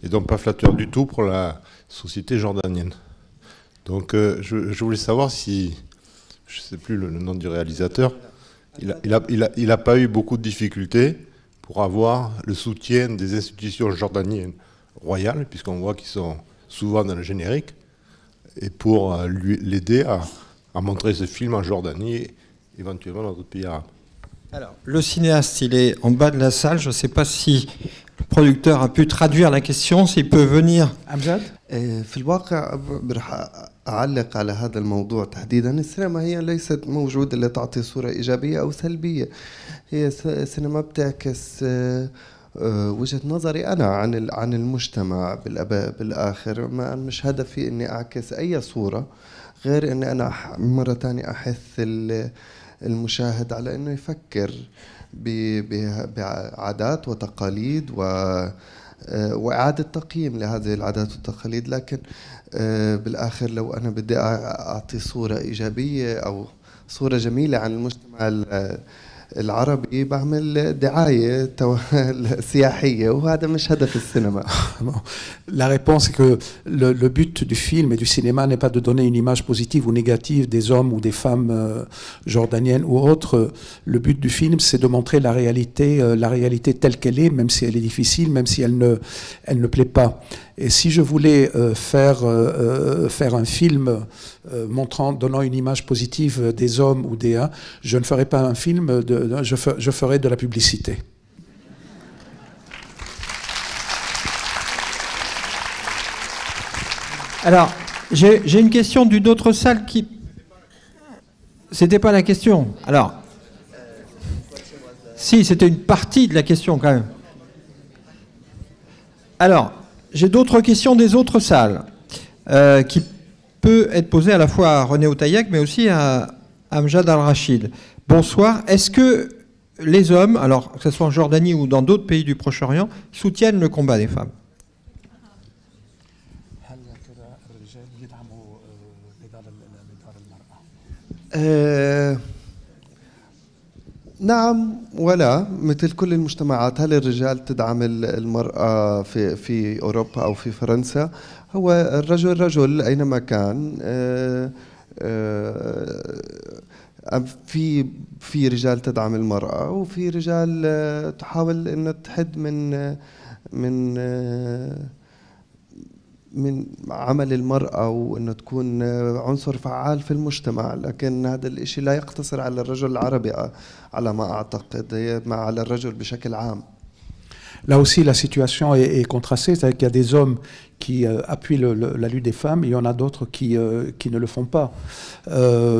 Et donc pas flatteur du tout pour la société jordanienne. Donc je voulais savoir si, je ne sais plus le nom du réalisateur, il a pas eu beaucoup de difficultés pour avoir le soutien des institutions jordaniennes royales, puisqu'on voit qu'ils sont souvent dans le générique, et pour l'aider à montrer ce film en Jordanie et éventuellement dans d'autres pays arabes. Alors, le cinéaste, il est en bas de la salle. Je ne sais pas si le producteur a pu traduire la question, s'il peut venir. Amjad? في الواقع برح أعلق على هذا الموضوع تحديدا. السينما هي ليست موجودة لتعطي صورة إيجابية أو سلبية. هي سينما بتعكس وجهة نظري أنا عن المجتمع بالآخر. مش هدفي إني أعكس أي صورة غير إني أنا مرة تانية أحث المشاهد على إنه يفكر بعادات وتقاليد وإعادة تقييم لهذه العادات والتقاليد. لكن بالآخر لو أنا بدي أعطي صورة إيجابية أو صورة جميلة عن المجتمع العربي بعمل دعاية سياحية وهذا مش هدف السينما. La réponse est que le but du film et du cinéma n'est pas de donner une image positive ou négative des hommes ou des femmes jordaniennes ou autres. Le but du film, c'est de montrer la réalité telle qu'elle est, même si elle est difficile, même si elle ne plaît pas. Et si je voulais faire un film donnant une image positive des hommes ou des je ne ferais pas un film, je ferais de la publicité. Alors, j'ai une question d'une autre salle qui... C'était pas la question. Alors, si, c'était une partie de la question quand même. Alors, j'ai d'autres questions des autres salles. qui peut être posée à la fois à René Otaïek, mais aussi à Amjad Al-Rachid. Bonsoir. Est-ce que les hommes, alors que ce soit en Jordanie ou dans d'autres pays du Proche-Orient, soutiennent le combat des femmes? نعم ولا مثل كل المجتمعات. هل الرجال تدعم المرأة في أوروبا أو في فرنسا؟ هو الرجل رجل أينما كان. في رجال تدعم المرأة وفي رجال تحاول أن تحد من عمل المرأة وأنه تكون عنصر فعال في المجتمع، لكن هذا الإشي لا يقتصر على الرجل العربي على ما أعتقد، هي على الرجل بشكل عام. Là aussi, la situation est contrastée, c'est-à-dire qu'il y a des hommes qui appuient la lutte des femmes, et il y en a d'autres qui ne le font pas.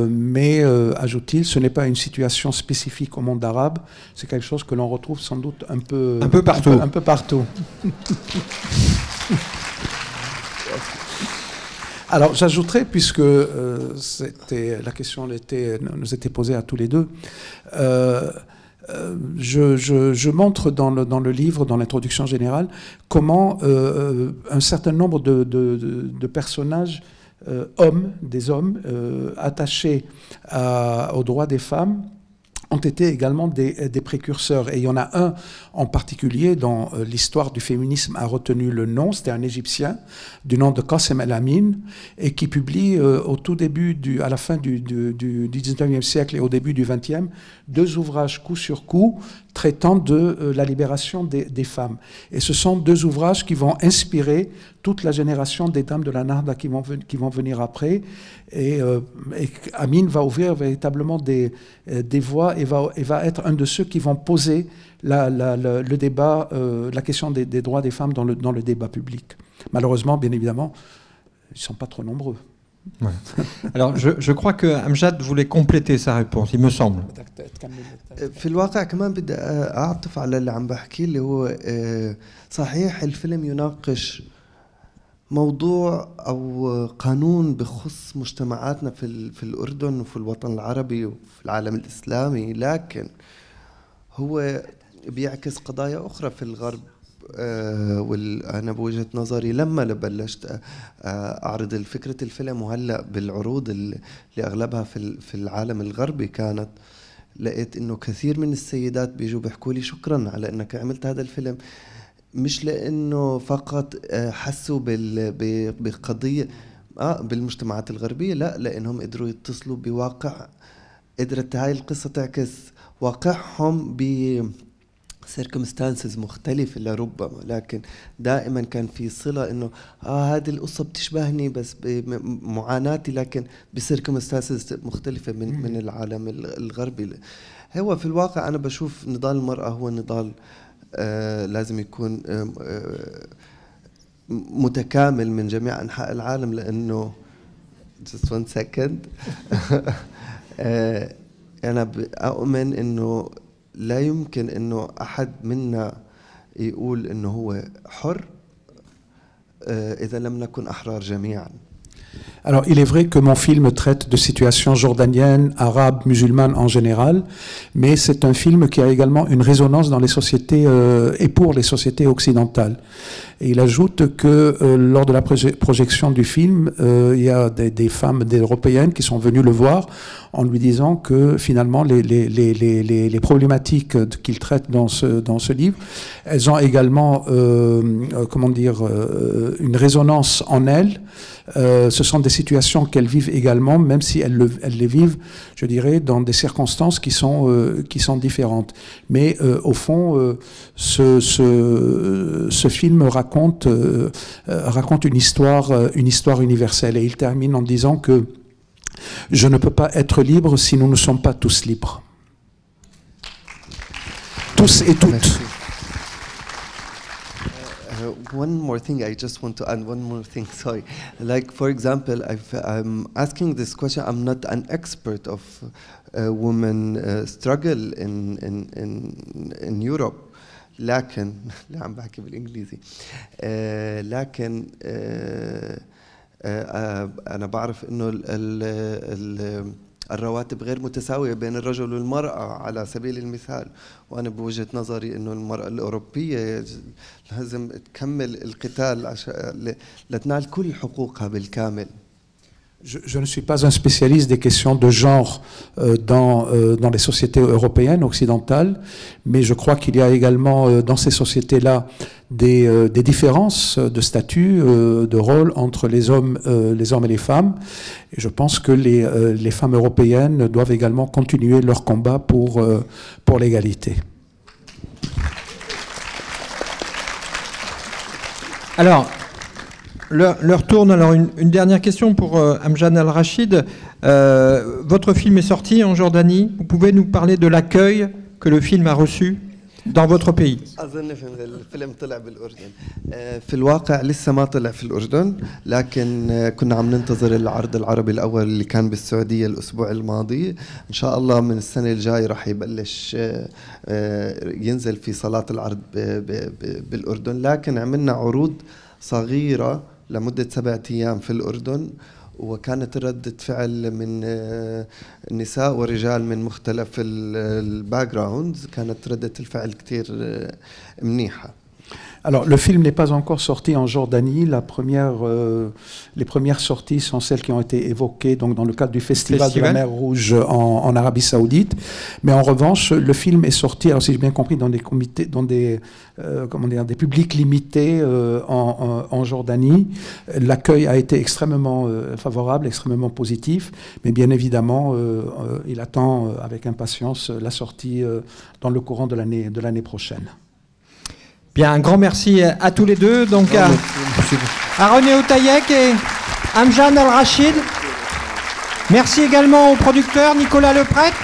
Mais, ajoute-t-il, ce n'est pas une situation spécifique au monde arabe, c'est quelque chose que l'on retrouve sans doute un peu partout. Un peu partout. Alors, j'ajouterais, puisque la question nous était posée à tous les deux, je montre dans le livre, dans l'introduction générale, comment un certain nombre de personnages, des hommes attachés aux droits des femmes, ont été également des précurseurs. Et il y en a un en particulier dont l'histoire du féminisme a retenu le nom, c'était un Égyptien du nom de Qasim El-Amin, et qui publie au tout début, à la fin du 19e siècle et au début du 20e, 2 ouvrages coup sur coup traitant de la libération des femmes. Et ce sont 2 ouvrages qui vont inspirer toute la génération des dames de la Nahda qui vont venir après. Et Amin va ouvrir véritablement des voies et va être un de ceux qui vont poser le débat, la question des droits des femmes dans le débat public. Malheureusement, bien évidemment, ils ne sont pas trop nombreux. Ouais. Alors, je crois que Amjad voulait compléter sa réponse, il me semble. في الواقع كمان بدي أعطف على اللي عم بحكي اللي هو صحيح الفيلم يناقش موضوع أو قانون بخص مجتمعاتنا في الأردن وفي الوطن العربي وفي العالم الإسلامي، لكن هو بيعكس قضايا أخرى في الغرب. أنا بوجهة نظري لما بلشت أعرض فكرة الفيلم وهلأ بالعروض اللي أغلبها في العالم الغربي كانت، لقيت إنه كثير من السيدات بيجوا بيحكوا لي شكرا على إنك عملت هذا الفيلم، مش لأنه فقط حسوا بقضية بالمجتمعات الغربية، لا، لأنهم قدروا يتصلوا بواقع، قدرت هاي القصة تعكس واقعهم circumstances مختلفة لربما، لكن دائما كان في صلة إنه هذه القصة بتشبهني بس بمعاناتي، لكن بcircumstances مختلفة من العالم الغربي. هو في الواقع أنا بشوف نضال المرأة هو نضال لازم يكون متكامل من جميع أنحاء العالم، لأنه just one second أنا أؤمن إنه لا يمكن إنه أحد منا يقول إنه هو حر إذا لم نكن أحرار جميعا. Alors, il est vrai que mon film traite de situations jordaniennes, arabes, musulmanes en général, mais c'est un film qui a également une résonance dans les sociétés et pour les sociétés occidentales. Et il ajoute que lors de la projection du film, il y a des femmes européennes qui sont venues le voir en lui disant que finalement les problématiques qu'il traite dans ce livre, elles ont également une résonance en elles. Ce sont des situations qu'elles vivent également, même si elles les vivent, je dirais, dans des circonstances qui sont différentes. Mais au fond, ce film raconte une histoire universelle. Et il termine en disant que je ne peux pas être libre si nous ne sommes pas tous libres. Tous et toutes. One more thing, I just want to add one more thing, sorry. Like, for example, I'm asking this question, I'm not an expert of women struggle in Europe, لكن عم بحكي بالإنجليزي لكن أنا بعرف إنه الرواتب غير متساوية بين الرجل والمرأة على سبيل المثال، وأنا بوجهة نظري إنه المرأة الأوروبية لازم تكمل القتال عشان لتنال كل حقوقها بالكامل. Je ne suis pas un spécialiste des questions de genre dans les sociétés européennes, occidentales, mais je crois qu'il y a également dans ces sociétés-là des différences de statut, de rôle entre les hommes et les femmes. Et je pense que les femmes européennes doivent également continuer leur combat pour l'égalité. Alors, l'heure tourne. Alors, une dernière question pour Amjad Al-Rachid. Votre film est sorti en Jordanie. Vous pouvez nous parler de l'accueil que le film a reçu dans votre pays? أظن الفيلم طلع بالأردن. في الواقع لسه ما طلع في الأردن، لكن كنا عم ننتظر العرض العربي الأول اللي كان بالسعودية الأسبوع الماضي. إن شاء الله من السنة الجاي راح يبلش ينزل في صالات العرض بالأردن. لكن عملنا عروض صغيرة لمدة 7 أيام في الأردن، وكانت ردة فعل من نساء ورجال من مختلف الباك جراوندز، كانت ردة الفعل كتير منيحة. Alors, le film n'est pas encore sorti en Jordanie. Les premières sorties sont celles qui ont été évoquées donc, dans le cadre du Festival de la mer Rouge en Arabie Saoudite. Mais en revanche, le film est sorti, alors si j'ai bien compris, dans des comités, dans des publics limités en Jordanie. L'accueil a été extrêmement favorable, extrêmement positif. Mais bien évidemment, il attend avec impatience la sortie dans le courant de l'année prochaine. Bien, un grand merci à tous les deux, donc à René Otaïek et Amjad Al-Rachid. Merci également au producteur Nicolas Leprêtre.